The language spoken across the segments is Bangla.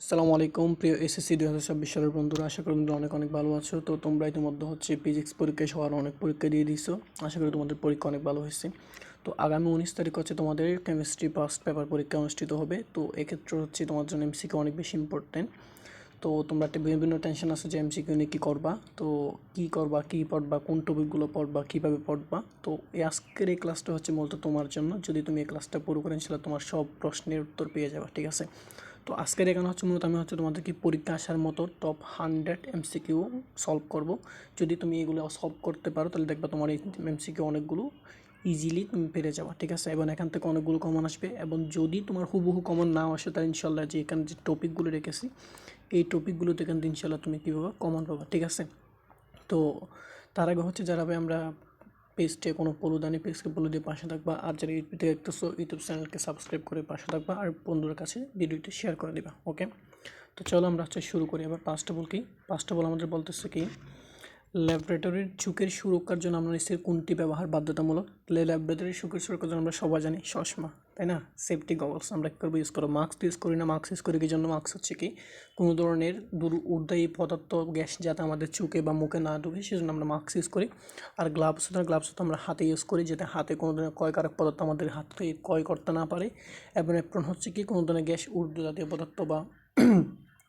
আসসালামু আলাইকুম প্রিয় এসএসসি 2026 সালের বন্ধুরা, আশা করি তোমরা অনেক অনেক ভালো আছো। তো তোমরা ইতিমধ্যে ফিজিক্স পরীক্ষায় সবার অনেক পরীক্ষা দিয়ে দিছো। আশা করি তোমাদের পরীক্ষা অনেক ভালো হয়েছে। তো আগামী 19 তারিখ তোমাদের কেমিস্ট্রি ফার্স্ট পেপার পরীক্ষা অনুষ্ঠিত হবে। তো এক্ষেত্রে তোমার জন্য এমসিকিউ অনেক বেশি ইম্পর্টেন্ট। তো তোমরা একটা বিভিন্ন টেনশন আছে যে এমসিকিউ নিয়ে কী করবা, তো কী করবা, কী পড়বা, কোন টপিকগুলো পড়বা, কীভাবে পড়বা। তো আজকের এই ক্লাসটা মূলত তোমার জন্য। যদি তুমি এই ক্লাসটা পুরো করে ইনশাআল্লাহ তোমার সব প্রশ্নের উত্তর পেয়ে যাবে, ঠিক আছে। তো আজকের এখানে মূলত আমি তোমাদেরকে পরীক্ষা আসার মতো টপ 100 এমসিকিউ সলভ করব। যদি তুমি এগুলো সলভ করতে পারো তাহলে দেখবা তোমার এই এমসিকিউ অনেকগুলো ইজিলি তুমি পেরে যাওয়া, ঠিক আছে। এবং এখান থেকে অনেকগুলো কমন আসবে। এবং যদি তোমার হুবহু কমন নাও আসে তাহলে ইনশাল্লাহ যে এখানে যে টপিকগুলো রেখেছি এই টপিকগুলোতে এখান থেকে ইনশাল্লাহ তুমি কীভাবে কমন পাবা, ঠিক আছে। তো তার আগে যারা আমরা পেজটে কোনো পলুদানি পেজকে পলু দিয়ে পাশে থাকবা, আর যারা ইউটিউবে দেখতেছো ইউটিউব চ্যানেলকে সাবস্ক্রাইব করে পাশে থাকবা, আর বন্ধুদের কাছে ভিডিওটি শেয়ার করে দিবা, ওকে। তো চলো আমরা শুরু করি। এবার পাঁচটা বল আমাদের বলতেছে কি, ল্যাবরেটরির ঝুঁকির সুরক্ষার জন্য আমরা নিশ্চয়ই কোনটি ব্যবহার বাধ্যতামূলক। ল্যাবরেটরির ঝুঁকির সুরক্ষার জন্য আমরা সবাই জানি চশমা, তাই না। সেফটি গগলস আমরা কী করবো ইউজ করবো, মাস্ক ইউজ করি না। মাস্ক ইউজ করি কি জন্য, মাস্ক কি কোনো ধরনের ঊর্ধ্ববাহী পদার্থ গ্যাস যাতে আমাদের চোখে বা মুখে না ঢুকে সেজন্য আমরা মাস্ক ইউজ করি। আর গ্লাভস তো আমরা হাতে ইউজ করি, যাতে হাতে কোনো ধরনের ক্ষয়কারক পদার্থ আমাদের হাত থেকে ক্ষয় করতে না পারে। এবং এপ্রন কি কোনো ধরনের গ্যাস ঊর্ধ্ব জাতীয় পদার্থ বা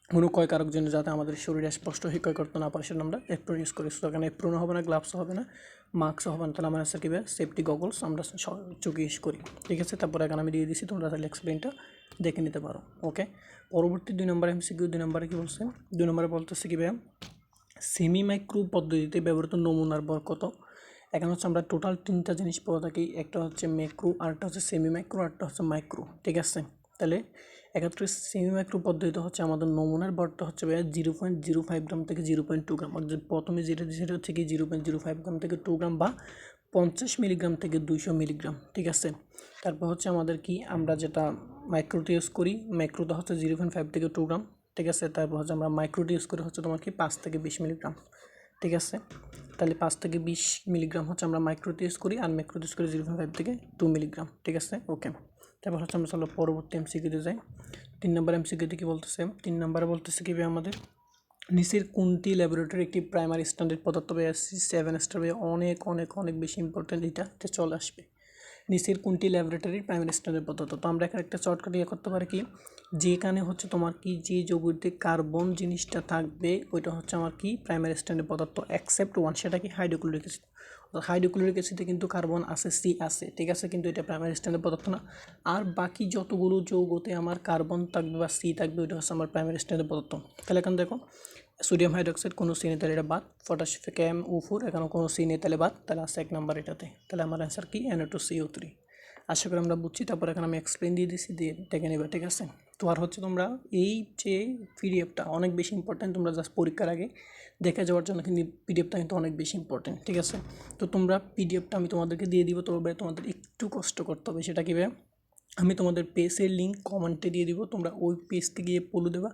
কোনো ক্ষয়কারক জন্য যাতে আমাদের শরীরে স্পষ্ট ক্ষয় করতে না পারে সেটা আমরা এপ্রন ইউজ করি। সেখানে এপ্রনও হবে না, গ্লাভসও হবে না, মাস্কও হবে না। তাহলে আমার আনসার কী হবে, সেফটি গগলস আমরা চোখে ইউজ করি, ঠিক আছে। তারপরে এখানে আমি দিয়ে দিচ্ছি, তোমরা তাহলে এক্সপ্লেনটা দেখে নিতে পারো, ওকে। পরবর্তী 2 নম্বর এমসিকিউ। 2 নম্বরে কী বলছে, 2 নম্বরে বলতেছে কী ভাইয়া, সেমি মাইক্রো পদ্ধতিতে ব্যবহৃত নমুনার ভর কত। এখানে আমরা টোটাল 3টা জিনিস পড়ে থাকি, একটা ম্যাক্রো, আরেকটা সেমি মাইক্রো, আরেকটা মাইক্রো, ঠিক আছে। তাহলে এক্ষেত্রে সেমি মাইক্রো পদ্ধতিতে আমাদের নমুনার ভরটা ভাইয়া 0.05 গ্রাম থেকে 0.2 গ্রাম। অর্থাৎ প্রথমে যেটা কি 0.05 গ্রাম থেকে 2 গ্রাম বা 50 মিলিগ্রাম থেকে 200 মিলিগ্রাম, ঠিক আছে। তারপর আমাদের কি, আমরা যেটা মাইক্রোতে ইউজ করি, মাইক্রোটা 0.5 থেকে 2 গ্রাম, ঠিক আছে। তারপর আমরা মাইক্রোটি ইউজ করি তোমার কি 5 থেকে 20 মিলিগ্রাম, ঠিক আছে। তাহলে 5 থেকে 20 মিলিগ্রাম আমরা মাইক্রোতে ইউজ করি, আর ম্যাক্রোতে ইউজ করি 0.5 থেকে 2 মিলিগ্রাম, ঠিক আছে, ওকে। তারপর আমরা চলো পরবর্তী এমসিকিউতে যাই। 3 নম্বর এমসিকিউতে কি বলতেছে, 3 নম্বরে বলতেছে কি আমাদের নিচের কোনটি ল্যাবরেটরি একটি প্রাইমারি স্ট্যান্ডার্ড পদার্থ বা 7 স্টার অনেক অনেক অনেক বেশি ইম্পর্টেন্ট, এটা চলে আসবে। নিচের কোনটি ল্যাবরেটরির প্রাইমারি স্ট্যান্ডার্ড পদার্থ। তো আমরা এখানে একটা শর্টকাট করতে পারি কি, যেখানে তোমার কি যে যৌগটিতে কার্বন জিনিসটা থাকবে ওইটা আমার কি প্রাইমারি স্ট্যান্ডার্ড পদার্থ, অ্যাকসেপ্ট ওয়ান, সেটা কি হাইড্রোক্লোরিক অ্যাসিড। হাইড্রোক্লোরিক অ্যাসিডে কিন্তু কার্বন আছে, সি আছে, ঠিক আছে, কিন্তু এটা প্রাইমারি স্ট্যান্ডার্ড পদার্থ না। আর বাকি যতগুলো যৌগতে আমার কার্বন থাকবে বা সি থাকবে ওইটা আমার প্রাইমারি স্ট্যান্ডার্ড পদার্থ। তাহলে এখানে দেখো, সোডিয়াম হাইড্রোক্সাইড কোনো সি নেই, তাহলে এটা বাদ। পটাশিয়াম ও4 এখানে কোনো সি নেই, তাহলে বাদ। তাহলে আছে 1 নম্বর এটাতে। তাহলে আমার অ্যান্সার কি NO2CO3। আশা করি আমরা বুঝছি। তারপর এখানে আমি এক্সপ্লেন দিয়ে দিচ্ছি, দিয়ে দেখে নেবে, ঠিক আছে। তো আর তোমরা এই যে পিডিএফটা অনেক বেশি ইম্পর্টেন্ট, তোমরা জাস্ট পরীক্ষার আগে দেখে যাওয়ার জন্য কিন্তু পিডিএফটা কিন্তু অনেক বেশি ইম্পর্টেন্ট, ঠিক আছে। তো তোমরা পিডিএফটা আমি তোমাদেরকে দিয়ে দিব, তবে তোমাদের একটু কষ্ট করতে হবে। সেটা কীভাবে, আমি তোমাদের পেজের লিঙ্ক কমেন্টে দিয়ে দিব, তোমরা ওই পেজতে গিয়ে ফলো দেবা,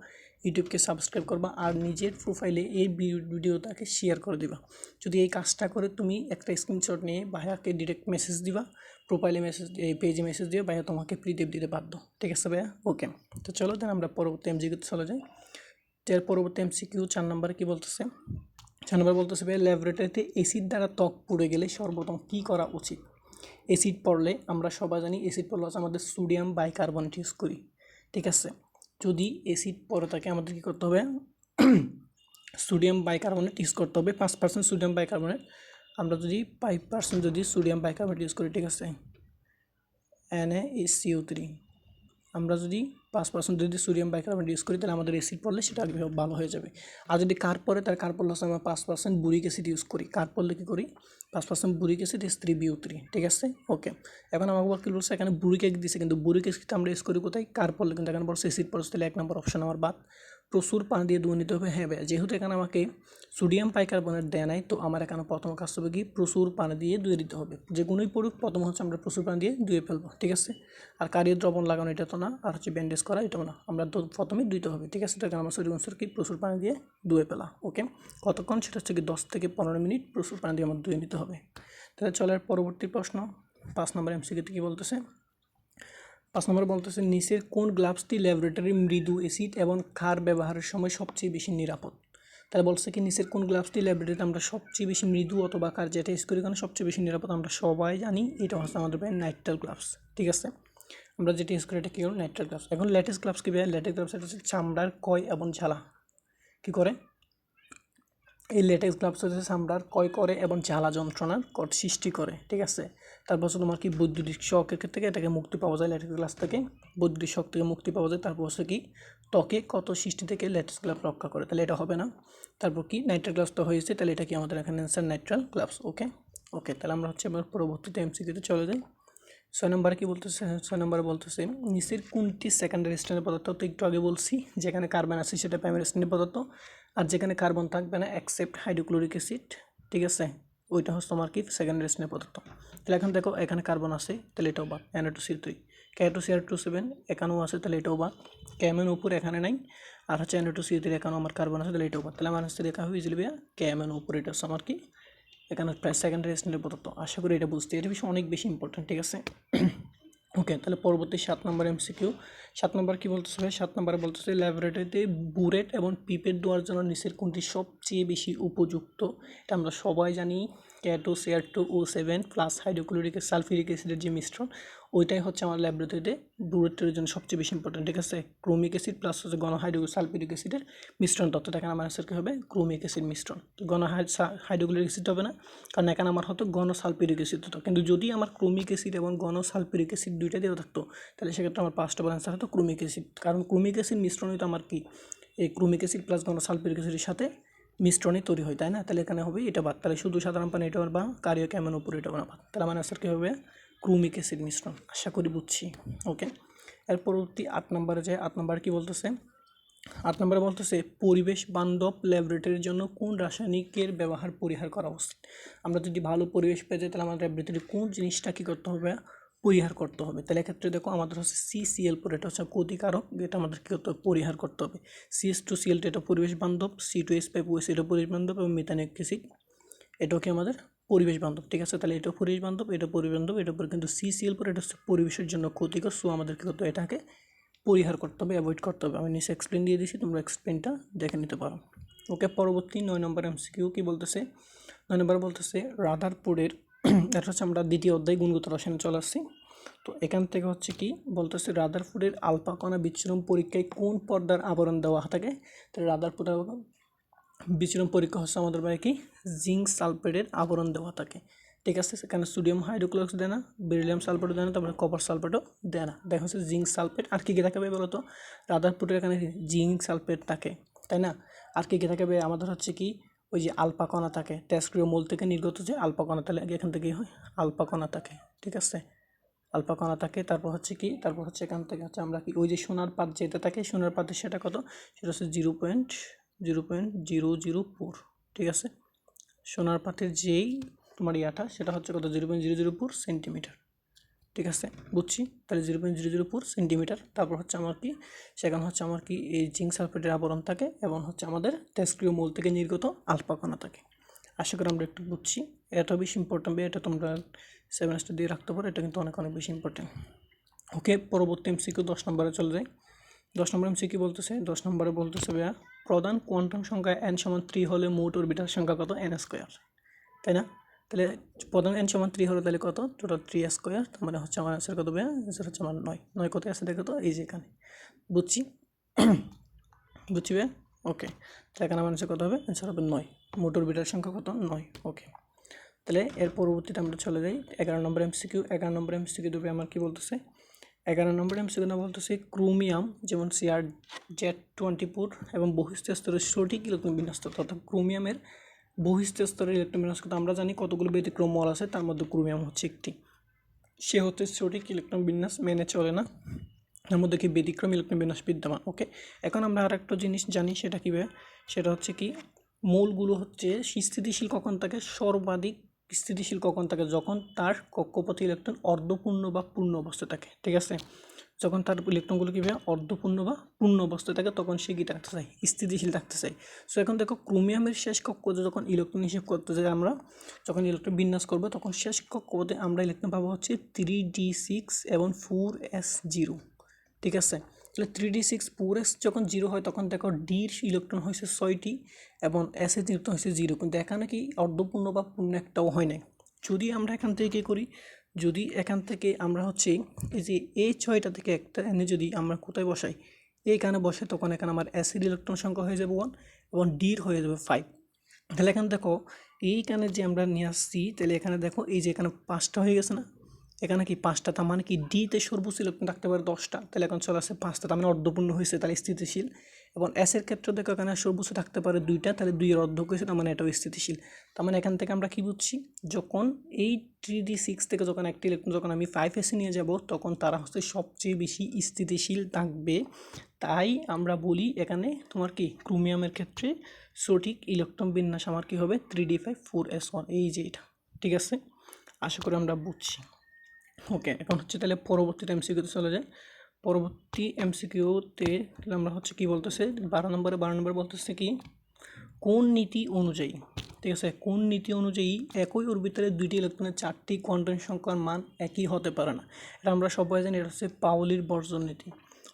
ইউটিউবকে সাবস্ক্রাইব করবা, আর নিজের প্রোফাইলে এই ভিডিওটাকে শেয়ার করে দিবা। যদি এই কাজটা করে তুমি একটা স্ক্রিনশট নিয়ে ভাইয়াকে ডিরেক্ট মেসেজ দিবা, প্রোফাইলে মেসেজ, এই পেজে মেসেজ দিয়ে ভাইয়া তোমাকে পিডিএফ দিতে বাধ্য, ঠিক আছে ভাইয়া, ওকে। তো চলো দেন আমরা পরবর্তী এমসিকিউতে চলে যাই। এর পরবর্তী এমসিকিউ 4 নম্বরে কী বলতেছে, 4 নম্বর বলতেছে ভাইয়া, ল্যাবরেটরিতে অ্যাসিড দ্বারা ত্বক পুড়ে গেলে সর্বপ্রথম কী করা উচিত। অ্যাসিড পড়লে আমরা সবাই জানি, অ্যাসিড পড়লে আমাদের সোডিয়াম বাইকার্বনেট ইউজ করি, ঠিক আছে। যদি অ্যাসিড পড়ে থাকে আমাদের কী করতে হবে, সোডিয়াম বাইকার্বনেট ইউজ করতে হবে। 5% সোডিয়াম বাইকার্বনেট, আমরা যদি 5% যদি সোডিয়াম বাইকার্বনেট ইউজ করি, ঠিক আছে, NaCO3, আমরা যদি 5% যদি সোডিয়াম বাইকার্বনেট ইউজ করি তাহলে আমাদের অ্যাসিড পড়লে সেটা ভালো হয়ে যাবে। আর যদি কার পরে তার কার পড়লে আমরা 5% বুরিক অ্যাসিড ইউজ করি। কার পড়লে কী করি, 5% বুরিক অ্যাসিড H3BO3, ঠিক আছে, ওকে। এখন আমাকে কী বলছে, এখানে বুরিক অ্যাসিড দিচ্ছে, কিন্তু বুরিক অ্যাসিড আমরা ইউজ করি কোথায়, কার পড়লে, কিন্তু এখানে বলছে অ্যাসিড পড়ছে, তাহলে 1 নম্বর অপশন আমার বাদ। প্রচুর পানি দিয়ে ধুয়ে নিতে হবে। হ্যাঁ ভাই, যেহেতু এখানে আমাকে সোডিয়াম বাইকার্বনেট দেয় নাই, তো আমার এখানে প্রথম কাজ হবে কি, প্রচুর পানি দিয়ে ধুয়ে দিতে হবে। যে কোনোই পড়ুক, প্রথম আমরা প্রচুর পানি দিয়ে ধুয়ে ফেলবো, ঠিক আছে। আর কারির দ্রবণ লাগানো এটা তো না, আর ব্যান্ডেজ করা এটাও না, আমরা তো প্রথমেই ধুইতে হবে, ঠিক আছে। তো এখানে আমার সোডিয়াম কি প্রচুর পানি দিয়ে ধুয়ে ফেলা, ওকে। কতক্ষণ, সেটা কি 10 থেকে 15 মিনিট প্রচুর পানি দিয়ে আমার ধুয়ে নিতে হবে। তাহলে চলার পরবর্তী প্রশ্ন 5 নম্বর এমসিকিউতে কী বলতেছে, 5 নম্বরে বলতেছে নিচের কোন গ্লাভসটি ল্যাবরেটরি মৃদু অ্যাসিড এবং ক্ষার ব্যবহারের সময় সবচেয়ে বেশি নিরাপদ। তাহলে বলছে কি নিচের কোন গ্লাভসটি ল্যাবরেটরিতে আমরা সবচেয়ে বেশি মৃদু অথবা ক্ষার যেটা ইউজ করি কারণ সবচেয়ে বেশি নিরাপদ আমরা সবাই জানি এটা হচ্ছে আমাদের নাইট্রাল গ্লাভস। ঠিক আছে, আমরা যেটা ইউজ করি এটা কী হলো নাইট্রাল গ্লাভস। এখন ল্যাটেক্স গ্লাভস কী ভাই, ল্যাটেক্স গ্লাভস এটা হচ্ছে চামড়ার ক্ষয় এবং ঝালা কী করে, এই ল্যাটেক্স গ্লাভস হচ্ছে চামড়ার ক্ষয় করে এবং জ্বালা যন্ত্রণার সৃষ্টি করে। ঠিক আছে, তারপর হচ্ছে তোমার কি বৈদ্যুতিক শকের থেকে এটাকে মুক্তি পাওয়া যায়, ল্যাটেক্স গ্লাভস থেকে বৈদ্যুতিক শক থেকে মুক্তি পাওয়া যায়। তারপর হচ্ছে কি ত্বকে কত সৃষ্টি থেকে ল্যাটেক্স গ্লাভস রক্ষা করে, তাহলে এটা হবে না। তারপর কি নাইট্রাল গ্লাভস তো হয়েছে, তাহলে এটা কি আমাদের এখানে অ্যান্সার নাইট্রাল গ্লাভস। ওকে ওকে, তাহলে আমরা হচ্ছে এবার পরবর্তীতে এমসিকিউতে চলে যাই। 6 নম্বরে কী বলতেছে, 6 নম্বরে বলতেছে নিচের কোনটি সেকেন্ডারি স্ট্যান্ডার্ড পদার্থ, তো একটু আগে বলছি যেখানে কার্বন আছে সেটা প্রাইমারি স্ট্যান্ডার্ড পদার্থ, আর যেখানে কার্বন থাকবে না অ্যাকসেপ্ট হাইড্রোক্লোরিক অ্যাসিড। ঠিক আছে, ওইটা হচ্ছে তোমার কি সেকেন্ডারি স্ট্যান্ডার্ড পদার্থ। তাহলে এখন দেখো এখানে কার্বন আছে তাহলে এটাও বাদ, Na2CO3, K2Cr27 এখানেও আছে তাহলে এটাও বাদ, KMN উপর এখানে নাই, আর হচ্ছে Na2CO3 এখানেও আমার কার্বন আছে তাহলে এটাও বাদ। তাহলে আমার হচ্ছে দেখা হয়ে যাবে KMN উপর, এটা হচ্ছে আমার কি এখানে প্রায় সেকেন্ডারি স্ট্যান্ডার্ড পদার্থ। আশা করি এটা বুঝতে, এটা বিষয় অনেক বেশি ইম্পর্টেন্ট। ঠিক আছে, ওকে, তাহলে পরবর্তী 7 নম্বর এমসিকিউ। 7 নম্বর কী বলতেছে ভাই, 7 নম্বরে বলতেছে ল্যাবরেটরিতে বুরেট এবং পিপেট দেওয়ার জন্য নিচের কোনটি সবচেয়ে বেশি উপযুক্ত। এটা আমরা সবাই জানি K2Cr2O7 প্লাস হাইড্রোক্লোরিক সালফিউরিক অ্যাসিডের যে মিশ্রণ ওইটাই হচ্ছে আমার ল্যাবরেটরিতে বুরেটের জন্য সবচেয়ে বেশি ইম্পর্টেন্ট। ঠিক আছে, ক্রোমিক অ্যাসিড প্লাস হচ্ছে সালফিউরিক অ্যাসিডের মিশ্রণ তত্ত্ব, এখানে আমার অ্যান্সার কী হবে ক্রোমিক অ্যাসিড মিশ্রণ। তো হাইড্রোক্লোরিক অ্যাসিড হবে না, কারণ এখানে আমার হতো সালফিউরিক অ্যাসিড হতো, কিন্তু যদি আমার ক্রোমিক অ্যাসিড এবং সালফিউরিক অ্যাসিড দুইটা দেওয়া থাকতো তাহলে সেক্ষেত্রে আমার 5 নম্বর অ্যান্সার হতো ক্রোমিক অ্যাসিড, কারণ ক্রোমিক অ্যাসিড মিশ্রণ হতো আমার কি এই ক্রোমিক অ্যাসিড প্লাস সালফিউরিক অ্যাসিডের সাথে মিশ্রণে তৈরি হয়, তাই না। তাহলে এখানে হবে এটা বাদ, তাহলে শুধু সাধারণ পানি এটা বা কার্বনিক অ্যাসিডের উপর এটা বাদ, তাহলে আমার অ্যান্সার কী হবে ক্রোমিক অ্যাসিড মিশ্রণ। আশা করি বুঝছি। ওকে, এর পরবর্তী 8 নম্বরে যায়। 8 নম্বর কী বলতেছে, 8 নম্বরে বলতেছে পরিবেশ বান্ধব ল্যাবরেটরির জন্য কোন রাসায়নিকের ব্যবহার পরিহার করা উচিত। আমরা যদি ভালো পরিবেশ পেয়ে যাই তাহলে আমাদের ল্যাবরেটরি কোন জিনিসটা কী করতে হবে পরিহার করতে হবে। তাহলে এক্ষেত্রে দেখো আমাদের হচ্ছে CCl4, এটা হচ্ছে ক্ষতিকারক, এটা আমাদের কী করতে হবে পরিহার করতে হবে। CH2Cl এটা পরিবেশ বান্ধব, C2H5OH এটা পরিবেশ বান্ধব এবং মিথানিক অ্যাসিড এটাও কি আমাদের পরিবেশ বান্ধব। ঠিক আছে, তাহলে এটাও পরিবেশ বান্ধব, এটা পরিবেশ বান্ধব, এটার উপরে কিন্তু CCl4 এটা হচ্ছে পরিবেশের জন্য ক্ষতিকর, সো আমাদের কী করতে হবে এটাকে পরিহার করতে হবে, অ্যাভয়েড করতে হবে। আমি নিচে এক্সপ্লেন দিয়ে দিয়েছি, তোমরা এক্সপ্লেনটা দেখে নিতে পারো। ওকে, পরবর্তী 9 নম্বর এমসিকিউ কী বলতেছে, 9 নম্বর বলতেছে রাদারফোর্ডের এটা হচ্ছে আমরা দ্বিতীয় অধ্যায় গুণগত রসায়নে চলে আসছি। তো এখান থেকে হচ্ছে কি বলতেছে রাদারফোর্ডের আলফা কণা বিচ্ছুরণ পরীক্ষায় কোন পর্দার আবরণ দেওয়া থাকে। তাহলে রাদারফোর্ডের বিচ্ছুরণ পরীক্ষা হচ্ছে আমাদের বাইরে কি জিঙ্ক সালফেটের আবরণ দেওয়া থাকে। ঠিক আছে, সেখানে সোডিয়াম হাইড্রোক্লোরাইড দেয় না, বেরিলিয়াম সালফেটও দেয় না, তারপরে কপার সালফেটও দেয় না, দেখা হচ্ছে জিঙ্ক সালফেট। আর কী কী থাকবে বলো তো, রাদারফোর্ডের এখানে জিঙ্ক সালফেট থাকে, তাই না। আর কী কী থাকবে আমাদের হচ্ছে কি ওই যে আলফা কণা থাকে, টেস্ক্রিয় মূল থেকে নির্গত যে আলফা কণা, তাহলে এখান থেকে হয় আলফা কণা থাকে। ঠিক আছে, আলফা কণা থাকে। তারপর হচ্ছে কি, তারপর হচ্ছে এখান থেকে হচ্ছে আমরা কি ওই যে সোনার পাত যেটা থাকে, সোনার পাতের সেটা কত, সেটা হচ্ছে 0.004। ঠিক আছে, সোনার পাতের যেই তোমার ইয়াটা সেটা হচ্ছে কত 0.004 সেন্টিমিটার। ঠিক আছে, বুঝছি, তাহলে 0.004 সেন্টিমিটার। তারপর হচ্ছে আমার কি সেখানে হচ্ছে আমার কি এই জিঙ্ক সালফেটের আবরণ থাকে এবং হচ্ছে আমাদের তেজস্ক্রিয় মূল থেকে নির্গত আলফা কণা থাকে। আশা করি আমরা একটু বুঝছি, এটা বেশি ইম্পর্টেন্ট, এটা তোমরা সেমিস্টার দিয়ে রাখতে পারো, এটা কিন্তু অনেক বেশি ইম্পর্টেন্ট। ওকে, পরবর্তী এমসিকিউ 10 নম্বরে চলে যায়। 10 নম্বর এমসিকিউ বলতেছে, 10 নম্বরে বলতেছে ভাইয়া প্রধান কোয়ান্টাম সংখ্যা n=3 হলে মোট অরবিটাল সংখ্যা কত n², তাই না। তাহলে প্রধান n=3 হলে তাহলে কত টোটাল 3² তার মানে হচ্ছে আমার অ্যান্সার কত ভাইয়া, অ্যান্সার হচ্ছে আমার 9। 9 কত আছে দেখো তো, এই যে এখানে বুঝছি বুঝছি ভাইয়া। ওকে, তাহলে এখানে আমার অ্যান্সার কত হবে, অ্যান্সার হবে 9, মোট অরবিটাল সংখ্যা কত 9। ওকে, তাহলে এর পরবর্তীতে আমরা চলে যাই 11 নম্বর এমসিকিউ। 11 নম্বর এমসিকিউ দেবে আমার কি বলতেছে, 11 নম্বর এমসিকিউ না বলতেছে ক্রোমিয়াম যেমন Cr(Z)24 এবং বহিঃস্থ স্তরের সঠিক ইলেকট্রন বিন্যাস তথ্য, অর্থাৎ ক্রোমিয়ামের বহিঃস্থ স্তরের ইলেকট্রন বিন্যাস কথা আমরা জানি কতগুলো ব্যতিক্রম মল আছে, তার মধ্যে ক্রোমিয়াম হচ্ছে একটি, সে হচ্ছে সঠিক ইলেকট্রন বিন্যাস মেনে চলে না, তার মধ্যে কি ব্যতিক্রম ইলেকট্রন বিন্যাস বিদ্যমান। ওকে, এখন আমরা আর একটা জিনিস জানি, সেটা কী সেটা হচ্ছে কি মৌলগুলো হচ্ছে স্থিতিশীল কখন থাকে, সর্বাধিক স্থিতিশীল কখন থাকে? যখন তার কক্ষপথে ইলেকট্রন অর্ধপূর্ণ বা পূর্ণ অবস্থায় থাকে, ঠিক আছে? যখন তার ইলেকট্রনগুলো কী হয় অর্ধপূর্ণ বা পূর্ণ অবস্থায় থাকে তখন সে কী থাকতে চায়? স্থিতিশীল থাকতে চায়। সো এখন দেখো ক্রোমিয়ামের শেষ কক্ষপথে যখন ইলেকট্রন হিসেব করতে যাই আমরা, যখন ইলেকট্রন বিন্যাস করবো তখন শেষ কক্ষপথে আমরা ইলেকট্রন পাবো হচ্ছে 3d6 এবং 4s0, ঠিক আছে? তাহলে 3d6 4s যখন 0 হয় তখন দেখো ডির ইলেকট্রন হয়েছে 6টি এবং এসের ইলেকট্রন হয়েছে 0, কিন্তু এখানে কি অর্ধপূর্ণ বা পূর্ণ একটাও হয় নাই। যদি আমরা এখান থেকে কী করি, যদি এখান থেকে আমরা হচ্ছে এই যে এই 6টা থেকে একটা এনে যদি আমরা কোথায় বসাই, এইখানে বসে, তখন এখানে আমার অ্যাসিড ইলেকট্রন সংখ্যা হয়ে যাবে 1 এবং ডির হয়ে যাবে 5। তাহলে এখানে দেখো এইখানে যে আমরা নিয়ে আসছি, তাহলে এখানে দেখো এই যে এখানে 5টা হয়ে গেছে না, এখানে কি 5টা, তার মানে কি ডিতে সর্বোচ্চ ইলেকট্রন থাকতে পারে 10টা, তাহলে এখন চলে আসছে 5টা, তার মানে অর্ধপূর্ণ হয়েছে, তাহলে স্থিতিশীল। এবং এসের ক্ষেত্রে দেখো এখানে সর্বোচ্চ থাকতে পারে 2টা, তাহলে 2-এর অর্ধক হয়েছে, তার মানে এটাও স্থিতিশীল। তার মানে এখান থেকে আমরা কি বুঝছি, যখন এই 3d6 থেকে যখন একটা ইলেকট্রন যখন আমি 5s নিয়ে যাব তখন তারা হচ্ছে সবচেয়ে বেশি স্থিতিশীল থাকবে। তাই আমরা বলি এখানে তোমার কি ক্রোমিয়ামের ক্ষেত্রে সঠিক ইলেকট্রন বিন্যাস আমার কি হবে 3d5 4s1, এই যে এটা, ঠিক আছে? আশা করি আমরা বুঝছি। ওকে, এখন হচ্ছে তাহলে পরবর্তীতে এমসিকিউতে চলে যায়। পরবর্তী এমসিকিউতে আমরা হচ্ছে কি বলতেছে 12 নম্বরে বলতেছে কি, কোন নীতি অনুযায়ী, ঠিক আছে, কোন নীতি অনুযায়ী একই অরবিটালে দুইটি ইলেকট্রনের 4টি কোয়ান্টাম সংখ্যার মান একই হতে পারে না? এটা আমরা সবাই জানি, এটা হচ্ছে পাউলির বর্জন নীতি।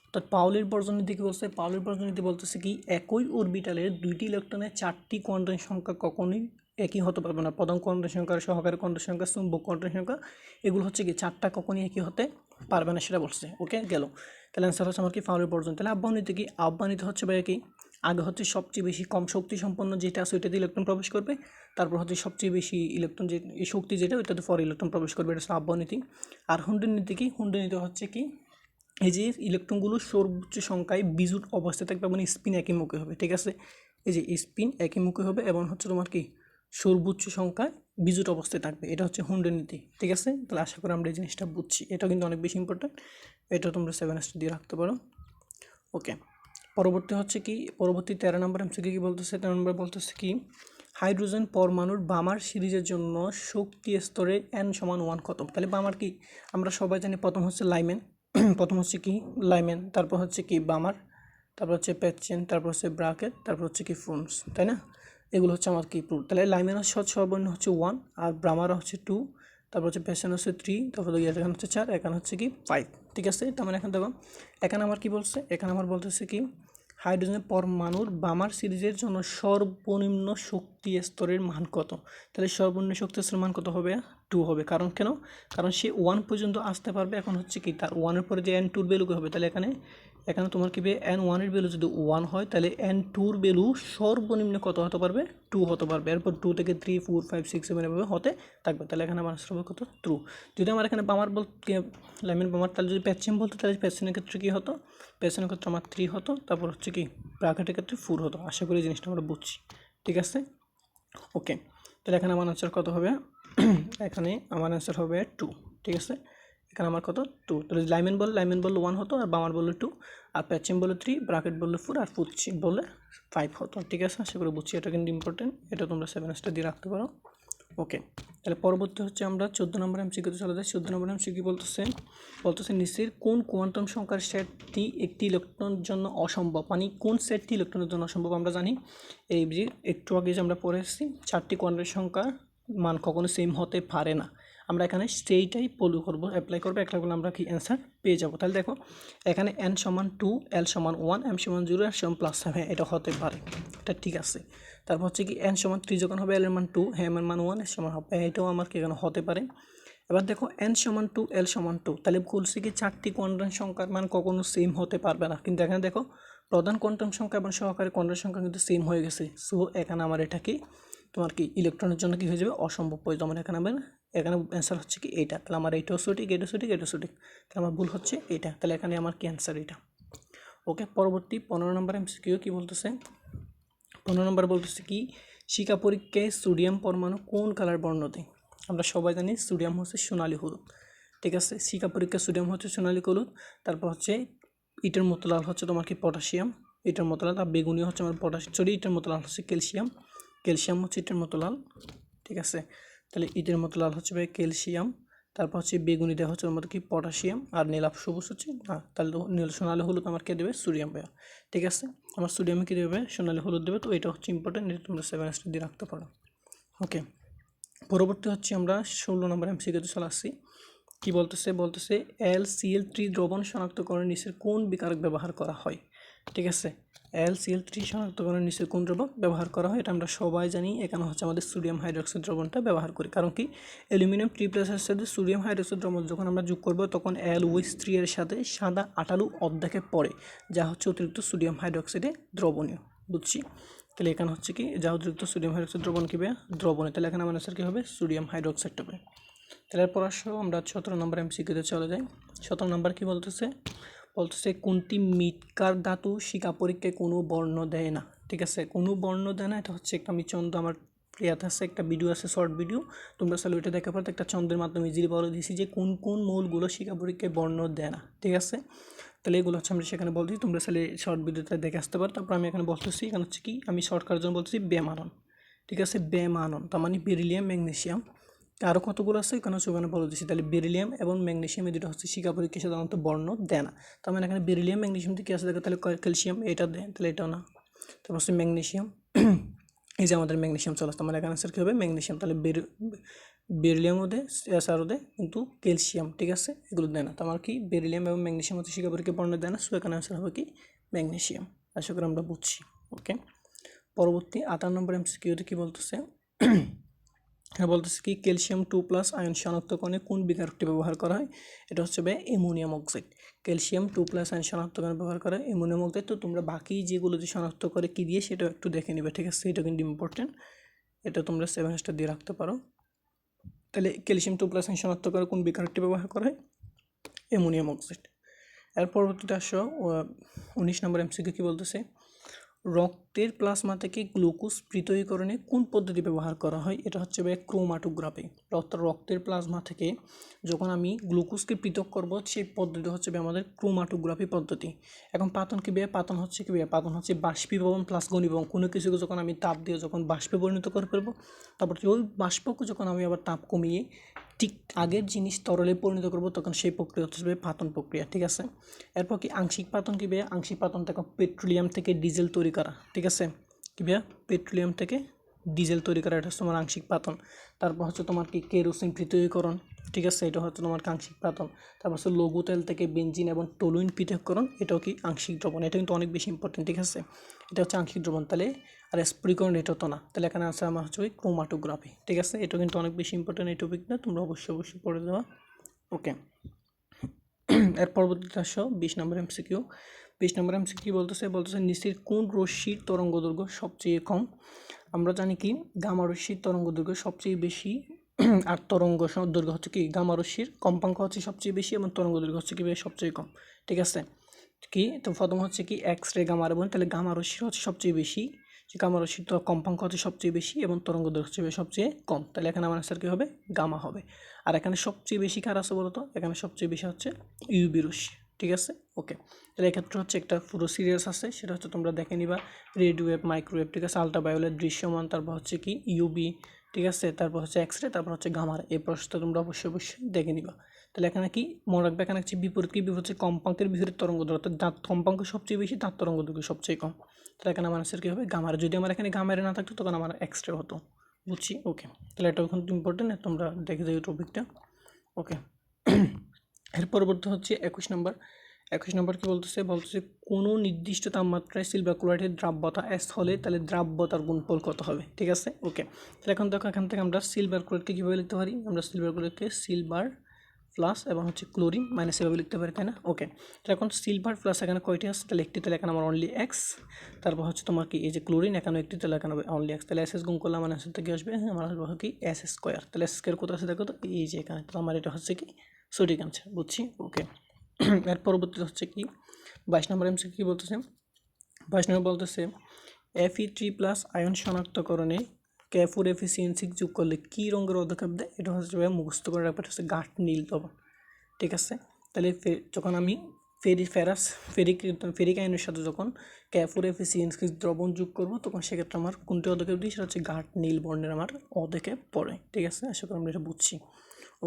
অর্থাৎ পাউলির বর্জন নীতি কী বলছে? পাউলির বর্জন নীতি বলতেছে কি, একই অরবিটালের দুইটি ইলেকট্রনের 4টি কোয়ান্টাম সংখ্যা কখনোই একই হতে পারবে না। প্রধান কোয়ান্টাম সংখ্যা, সহকারী কোয়ান্টাম সংখ্যা, চুম্বক কোয়ান্টাম সংখ্যা, এগুলো হচ্ছে কি 4টা কখনোই একই হতে পারবে না, সেটা বলছে। ওকে, গেল। তাহলে অ্যান্সার হচ্ছে আমার কি পাউলির বর্জন। তাহলে আহ্বান নীতি কি? আহ্বান নীতি হচ্ছে ভাইয়া কি, আগে হচ্ছে সবচেয়ে বেশি কম শক্তি সম্পন্ন যেটা আছে ওইটাতে ইলেকট্রন প্রবেশ করবে, তারপর হচ্ছে সবচেয়ে বেশি ইলেকট্রন যে শক্তি যেটা ওইটাতে পরে ইলেকট্রন প্রবেশ করবে, এটা হচ্ছে আহ্বান নীতি। আর হুন্ডের নীতি কি? হুন্ডের নীতি হচ্ছে কি, এই যে ইলেকট্রনগুলো সর্বোচ্চ সংখ্যায় বিজুট অবস্থায় থাকবে এবং স্পিন একই মুখে হবে, ঠিক আছে? এই যে স্পিন একই মুখে হবে এবং হচ্ছে তোমার কি সর্বোচ্চ সংখ্যায় বিজুট অবস্থায় থাকবে, এটা হচ্ছে হুন্ডের নীতি, ঠিক আছে? তাহলে আশা করি আমরা এই জিনিসটা বুঝছি, এটা কিন্তু অনেক বেশি ইম্পর্টেন্ট, এটা তোমরা 7s দিয়ে রাখতে পারো। ওকে, পরবর্তী হচ্ছে কি, পরবর্তী 13 নম্বর এমসিকিউ কি বলতেছে? 13 নম্বর বলতেছে কি, হাইড্রোজেন পরমাণুর বামার সিরিজের জন্য শক্তি স্তরে n=1 কত? তাহলে বামার কি আমরা সবাই জানি, প্রথম হচ্ছে লাইমেন, প্রথম হচ্ছে কি লাইমেন, তারপর হচ্ছে কি বামার, তারপর হচ্ছে প্যাচেন, তারপর হচ্ছে ব্রাকেট, তারপর হচ্ছে কি ফোনস, তাই না? এগুলো হচ্ছে আমার কি প্রুফ। তাহলে লাইমেন হচ্ছে সর্বনিম্ন হচ্ছে 1, আর ব্রামার হচ্ছে 2, তারপর হচ্ছে প্যাশন হচ্ছে 3, তারপর এখানে হচ্ছে 4, এখানে হচ্ছে কি 5, ঠিক আছে? তার মানে এখন দেখো এখানে আমার কি বলছে, এখানে আমার বলতেছে কি, হাইড্রোজেনের পরমাণুর বামার সিরিজের জন্য সর্বনিম্ন শক্তি স্তরের মান কত? তাহলে সর্বনিম্ন শক্তি স্তরের মান কত হবে? 2 হবে। কারণ কেন? কারণ সে 1 পর্যন্ত আসতে পারবে। এখন হচ্ছে কি তার 1-এর পরে যে n2 ভ্যালু হবে, তাহলে এখানে তোমার কি n1-এর ভ্যালু যদি 1 হয় তাহলে n2-র ভ্যালু সর্বনিম্ন কত হতে পারবে? 2 হতে পারবে। এরপর 2 থেকে 3 4 5 6 7 এভাবে হতে থাকবে। তাহলে এখানে আমার আনসার হবে কত? 2। যদি আমার এখানে বামার বলতে লাইমেন বামার, তাহলে যদি প্যাচিন বলতো তাহলে প্যাচিনের ক্ষেত্রে কী হতো? প্যাচিনের ক্ষেত্রে আমার 3 হতো, তারপর হচ্ছে কি ব্র্যাকেটের ক্ষেত্রে 4 হতো। আশা করি এই জিনিসটা আমরা বুঝছি, ঠিক আছে? ওকে, তাহলে এখানে আমার আনসার কত হবে? এখানে আমার আনসার হবে 2, ঠিক আছে? এখানে আমার কত? 2। তাহলে লাইমেন বললে 1 হতো, আর বামার বললে 2, আর প্যাচিন বললে 3, ব্র্যাকেট বললে 4, আর পুচ্ছি বললে 5 হতো, ঠিক আছে? আশা করি বুঝছি, এটা কিন্তু ইম্পর্টেন্ট, এটা তোমরা 7 দিয়ে রাখতে পারো। ওকে, তাহলে পরবর্তী হচ্ছে আমরা 14 নম্বর এমসিকিউতে চলে যাই। 14 নম্বর এমসিকিউ বলতেছে নিচের কোন কোয়ান্টাম সংখ্যার সেটটি একটি ইলেকট্রনের জন্য অসম্ভব? মানে কোন সেটটি ইলেকট্রনের জন্য অসম্ভব? আমরা জানি এই যে একটু আগে যে আমরা পড়ে এসেছি 4টি কোয়ান্টাম সংখ্যার মান কখনো সেম হতে পারে না। আমরা এখানে সেইটাই ফলো করবো, অ্যাপ্লাই করবো, অ্যাপ্লাই করলে আমরা কি অ্যান্সার পেয়ে যাবো। তাহলে দেখো এখানে n=2, l=1, m=0, r+7, এটা হতে পারে, এটা ঠিক আছে। তারপর হচ্ছে কি n=3 যখন হবে, l এর মান 2, হ্যাঁ m এর মান 1, এর সমান হবে, এটাও আমার কি এখানে হতে পারে। এবার দেখো n=2, l=2, তাহলে বলছি কি 4টি কোয়ান্টাম সংখ্যার মান কখনো সেম হতে পারবে না। কিন্তু এখানে দেখো প্রধান কোয়ান্টাম সংখ্যা এবং সহকারী কোয়ান্টাম সংখ্যা কিন্তু সেম হয়ে গেছে। সো এখানে আমার এটা কি তোমার কি ইলেকট্রনের জন্য কি হয়ে যাবে? অসম্ভব হয়ে যাবে। এখানে অ্যান্সার হচ্ছে কি এটা। তাহলে আমার এইটাও সঠিক, এটাও সঠিক, এটাও সঠিক, তাহলে আমার ভুল হচ্ছে এটা। তাহলে এখানে আমার কি অ্যান্সার? এটা। ওকে, পরবর্তী 15 নম্বর এমসিকিউ কি বলতেছে? 15 নম্বর বলতেছে কি, শিকা পরীক্ষায় সোডিয়াম পরমাণু কোন কালার বর্ণ দেয়? আমরা সবাই জানি সোডিয়াম হচ্ছে সোনালী হলুদ, ঠিক আছে? শিকা পরীক্ষায় সোডিয়াম হচ্ছে সোনালী হলুদ, তারপর হচ্ছে ইটের মতো লাল হচ্ছে তোমার কি পটাশিয়াম, ইটের মতো লাল, আর বেগুনি হচ্ছে আমার পটাশিয়াম, ইটের মতো লাল হচ্ছে ক্যালসিয়াম, ক্যালসিয়াম হচ্ছে ইটের মতো লাল, ঠিক আছে? তাহলে ইটের মতো লাল হচ্ছে ভাই ক্যালসিয়াম, তারপর হচ্ছে বেগুনি দেওয়া হচ্ছে ওর মতো কি পটাশিয়াম, আর নীলাভ সবুজ হচ্ছে না, তাহলে তো সোনালী হলুদ আমার কে দেবে সোডিয়াম ভাইয়া। ঠিক আছে, আমার সোডিয়ামে কী দেবে সোনালী হলুদ দেবে, তো এটা হচ্ছে ইম্পর্টেন্ট, এটা তোমরা 7 স্টার দিয়ে রাখতে পারো। ওকে, পরবর্তী হচ্ছে আমরা 16 নম্বর এমসিকিউতে চলে আসছি। কী বলতেছে LCl3 দ্রবণ শনাক্তকরণের নিচের কোন বিকারক ব্যবহার করা হয়। ঠিক আছে, LCl3 শনাক্তকরণের নিচের কোন দ্রবণ ব্যবহার করা হয়, এটা আমরা সবাই জানি। এখানে হচ্ছে আমাদের সোডিয়াম হাইড্রোক্সাইড দ্রবণটা ব্যবহার করি, কারণ কি অ্যালুমিনিয়াম ট্রিপ্লেসের সাথে সোডিয়াম হাইড্রোক্সাইড দ্রবণ যখন আমরা যোগ করবো তখন LOH3 এর সাথে সাদা আটালু অর্ধেকে পড়ে, যা হচ্ছে অতিরিক্ত সোডিয়াম হাইড্রোক্সাইডে দ্রবণীয়। বুঝছি, তাহলে এখানে হচ্ছে কি যা অতিরিক্ত সোডিয়াম হাইড্রোক্সাইড দ্রবণ কী দ্রবণীয়, তাহলে এখানে আমার আনসার কী হবে সোডিয়াম হাইড্রোক্সাইড হবে। তাহলে এরপর আসো আমরা 17 নম্বর এমসিকিউতে চলে যাই। 17 নম্বর কী বলতেছে কোনটি মিটকার ধাতু শিকা পরীক্ষায় কোনো বর্ণ দেয় না। ঠিক আছে, কোনো বর্ণ দেয় না, এটা হচ্ছে একটা আমি চন্দ্র আমার প্রিয়াতে আছে একটা ভিডিও আছে শর্ট ভিডিও, তোমরা চাইলে ওইটা দেখা পারো, একটা চন্দ্রের মাধ্যমে ইজিলি বলে দিয়েছি যে কোন কোন মৌলগুলো শিকা পরীক্ষায় বর্ণ দেয় না। ঠিক আছে, তাহলে এগুলো হচ্ছে আমরা সেখানে বলতেছি, তোমরা চাইলে শর্ট ভিডিওতে দেখে আসতে পারো। তারপর আমি এখানে বলতেছি এখানে হচ্ছে কি আমি শর্টকাটের জন্য বলতেছি বেমানন। ঠিক আছে, বেমানন তার মানে বেরিলিয়াম ম্যাগনেসিয়াম, আরও কতগুলো আছে এখানে হচ্ছে ওখানে বলে দিচ্ছি। তাহলে বেরিলিয়াম এবং ম্যাগনেসিয়াম এই দুটো হচ্ছে শিকা পরীক্ষায় সাধারণত বর্ণ দেয় না। তার মানে এখানে বেরিলিয়াম ম্যাগনেসিয়াম থেকে আছে দেখো, তাহলে ক্যালসিয়াম এটা দেয়, তাহলে এটাও না। তারপর হচ্ছে ম্যাগনেসিয়াম, এই যে আমাদের ম্যাগনেসিয়াম চলে আসছে, মানে এখানে আনসার কী হবে ম্যাগনেসিয়াম। তাহলে বেরিলিয়ামও দেয়, এসআরও দেয়, কিন্তু ক্যালসিয়াম ঠিক আছে এগুলো দেয় না। তো আমার কি বেরিলিয়াম এবং ম্যাগনেসিয়াম হচ্ছে শিকা পরীক্ষায় বর্ণ দেয় না, সো এখানে আনসার হবে কি ম্যাগনেসিয়াম। আশা করি আমরা বুঝছি। ওকে, পরবর্তী 18 নম্বর এমসিকিউতে কী বলতেছে বলতেছে কি ক্যালসিয়াম 2+ আয়ন শনাক্তকরণে কোন বিকারকটি ব্যবহার করা হয়, এটা হচ্ছে অ্যামোনিয়াম অক্সাইড। ক্যালসিয়াম 2+ আয়ন শনাক্তকরণে ব্যবহার করা হয় অ্যামোনিয়াম অক্সাইড। তো তোমরা বাকি যেগুলো যে শনাক্ত করে কী দিয়ে সেটাও একটু দেখে নিবে। ঠিক আছে, এটা কিন্তু ইম্পর্টেন্ট, এটা তোমরা 7 স্টার দিয়ে রাখতে পারো। তাহলে ক্যালসিয়াম 2+ আয়ন শনাক্ত করে কোন বিকারকটি ব্যবহার করা হয় অ্যামোনিয়াম অক্সাইড। এর পরবর্তীতে আসো 19 নম্বর এমসিকিউ কী বলতেছে রক্তের প্লাজমা থেকে গ্লুকোজ পৃথকীকরণে কোন পদ্ধতি ব্যবহার করা হয়, এটা হচ্ছে ক্রোমাটোগ্রাফি। রক্তের প্লাজমা থেকে যখন আমি গ্লুকোজকে পৃথক করব সেই পদ্ধতি হচ্ছে আমাদের ক্রোমাটোগ্রাফি পদ্ধতি। এখন পাতন কী পাতন হচ্ছে কি পাতন হচ্ছে বাষ্পীভবন প্লাস ঘনীভবন, কোনো কিছুকে যখন আমি তাপ দিয়ে যখন বাষ্পে পরিণত করে ফেলবো, তারপর ওই বাষ্পকে যখন আমি আবার তাপ কমিয়ে ঠিক আগের জিনিস তরলে পরিণত করব, তখন সেই প্রক্রিয়া হচ্ছে পাতন প্রক্রিয়া। ঠিক আছে, এরপর কি আংশিক পাতন কী আংশিক পাতন থেকে পেট্রোলিয়াম থেকে ডিজেল তৈরি করা। ঠিক আছে, কী পেট্রোলিয়াম থেকে ডিজেল তৈরি করা, এটা হচ্ছে তোমার আংশিক পাতন। তারপর হচ্ছে তোমার কি কেরোসিন পৃথকীকরণ। ঠিক আছে, এটা হচ্ছে তোমার আংশিক পাতন। তারপর হচ্ছে লঘু তেল থেকে বেনজিন এবং টলুইন পৃথকীকরণ, এটাও কি আংশিক দ্রবণ, এটা কিন্তু অনেক বেশি ইম্পর্টেন্ট। ঠিক আছে, এটা হচ্ছে আংশিক দ্রবণ। তাহলে আর স্ফুটীকরণ এটা তো না, তাহলে এখানে আছে আমার হচ্ছে ক্রোমাটোগ্রাফি। ঠিক আছে, এটা কিন্তু অনেক বেশি ইম্পর্টেন্ট এই টপিকটা, তোমরা অবশ্যই পড়ে দেওয়া। ওকে, এর পরবর্তীতে আসো 20 নম্বর এমসিকিউ। 20 নম্বর এমসিকিউ বলতেছে নিচের কোন রশ্মির তরঙ্গ দৈর্ঘ্য সবচেয়ে কম। আমরা জানি কি গামা রশ্মির তরঙ্গ দৈর্ঘ্য সবচেয়ে বেশি, আর তরঙ্গ দৈর্ঘ্য হচ্ছে কি গামা রশ্মির কম্পাঙ্ক হচ্ছে সবচেয়ে বেশি এবং তরঙ্গ দৈর্ঘ্য হচ্ছে কি সবচেয়ে কম। ঠিক আছে, কি তো প্রথম হচ্ছে কি এক্স রে গামা রে, তাহলে গামা রশ্মির হচ্ছে সবচেয়ে বেশি, যে গামা রশ্মির তো কম্পাঙ্ক হচ্ছে সবচেয়ে বেশি এবং তরঙ্গ দৈর্ঘ্য হচ্ছে সবচেয়ে কম, তাহলে এখানে আমার আনসার কী হবে গামা হবে। আর এখানে সবচেয়ে বেশি কার আছে বলতো, এখানে সবচেয়ে বেশি হচ্ছে ইউবি রশ্মি। ঠিক আছে, ওকে, তাহলে এক্ষেত্রে হচ্ছে একটা পুরো সিরিয়াস আছে, সেটা হচ্ছে তোমরা দেখে নিবা রেড ওয়েভ, মাইক্রোওয়েভ, ঠিক আছে, আলট্রাভায়োলেট, দৃশ্যমান, তারপর হচ্ছে কি ইউবি, ঠিক আছে, তারপর হচ্ছে এক্স রে, তারপর হচ্ছে গামার। এই প্রশ্নটা তোমরা অবশ্যই দেখে নিবা। তাহলে এখানে কি মনে রাখবে, এখানে হচ্ছে বিপরীত হচ্ছে কম্পাঙ্কের বিপরীত তরঙ্গ দৈর্ঘ্য, অর্থাৎ দাঁত কম্পাঙ্ক সবচেয়ে বেশি, তার তরঙ্গ দৈর্ঘ্য সবচেয়ে কম। তাহলে এখানে আমার আনসার কী হবে গামার। যদি আমার এখানে গামারে না থাকতো তখন আমার এক্স রে হতো। বুঝছি, ওকে, তাহলে এটা কিন্তু ইম্পর্টেন্ট, তোমরা দেখে যাও টপিকটা। ওকে, এর পরবর্তী হচ্ছে 21 নম্বর। 21 নম্বর কী বলতেছে কোনো নির্দিষ্ট তাপমাত্রায় সিলভার ক্লোরাইডের দ্রাব্যতা এস হলে তাহলে দ্রাব্যতার গুণফল কত হবে। ঠিক আছে, ওকে, তাহলে এখন দেখো এখান থেকে আমরা সিলভার ক্লোরাইডকে কীভাবে লিখতে পারি, আমরা সিলভার ক্লোরাইডকে সিলভার প্লাস এবং হচ্ছে ক্লোরিন মাইনাস এভাবে লিখতে পারি, তাই না। ওকে, তাহলে এখন সিলভার প্লাস এখানে কয়টি আছে, তাহলে একটি, তাহলে এখানে আমার অনলি এক্স। তারপর হচ্ছে তোমার কি এই যে ক্লোরিন এখানে একটি, তাহলে এখানে হবে অনলি এক্স। তাহলে এস গুণ করলে আমার আনসার থেকে আসবে আমার আসবে কি এস স্কোয়ার। তাহলে এস স্কোয়ার কোথায় আছে দেখো তো, এই যে এখানে, তো আমার এটা হচ্ছে কি সঠিক আনসার। বুঝছি, ওকে, এর পরবর্তীতে হচ্ছে কি 22 নম্বর এমসিকিউ কী বলতেছে 22 নম্বর বলতেছে Fe3+ আয়ন শনাক্তকরণে K4 Fe6 যোগ করলে কী রঙের পদক্ষেপ দেয়, এটা হচ্ছে মুখস্থ করে রাখবে, হচ্ছে গাঢ় নীল লবণ। ঠিক আছে, তাহলে যখন আমি ফেরিক আয়নের সাথে যখন K4FeCN6 দ্রবণ যোগ করবো তখন সেক্ষেত্রে আমার কোনটি অদক্ষেপ দিই, সেটা হচ্ছে গাঢ় নীল বর্ণের আমার অদক্ষেপ পড়ে। ঠিক আছে, আশা করি আমরা এটা বুঝছি।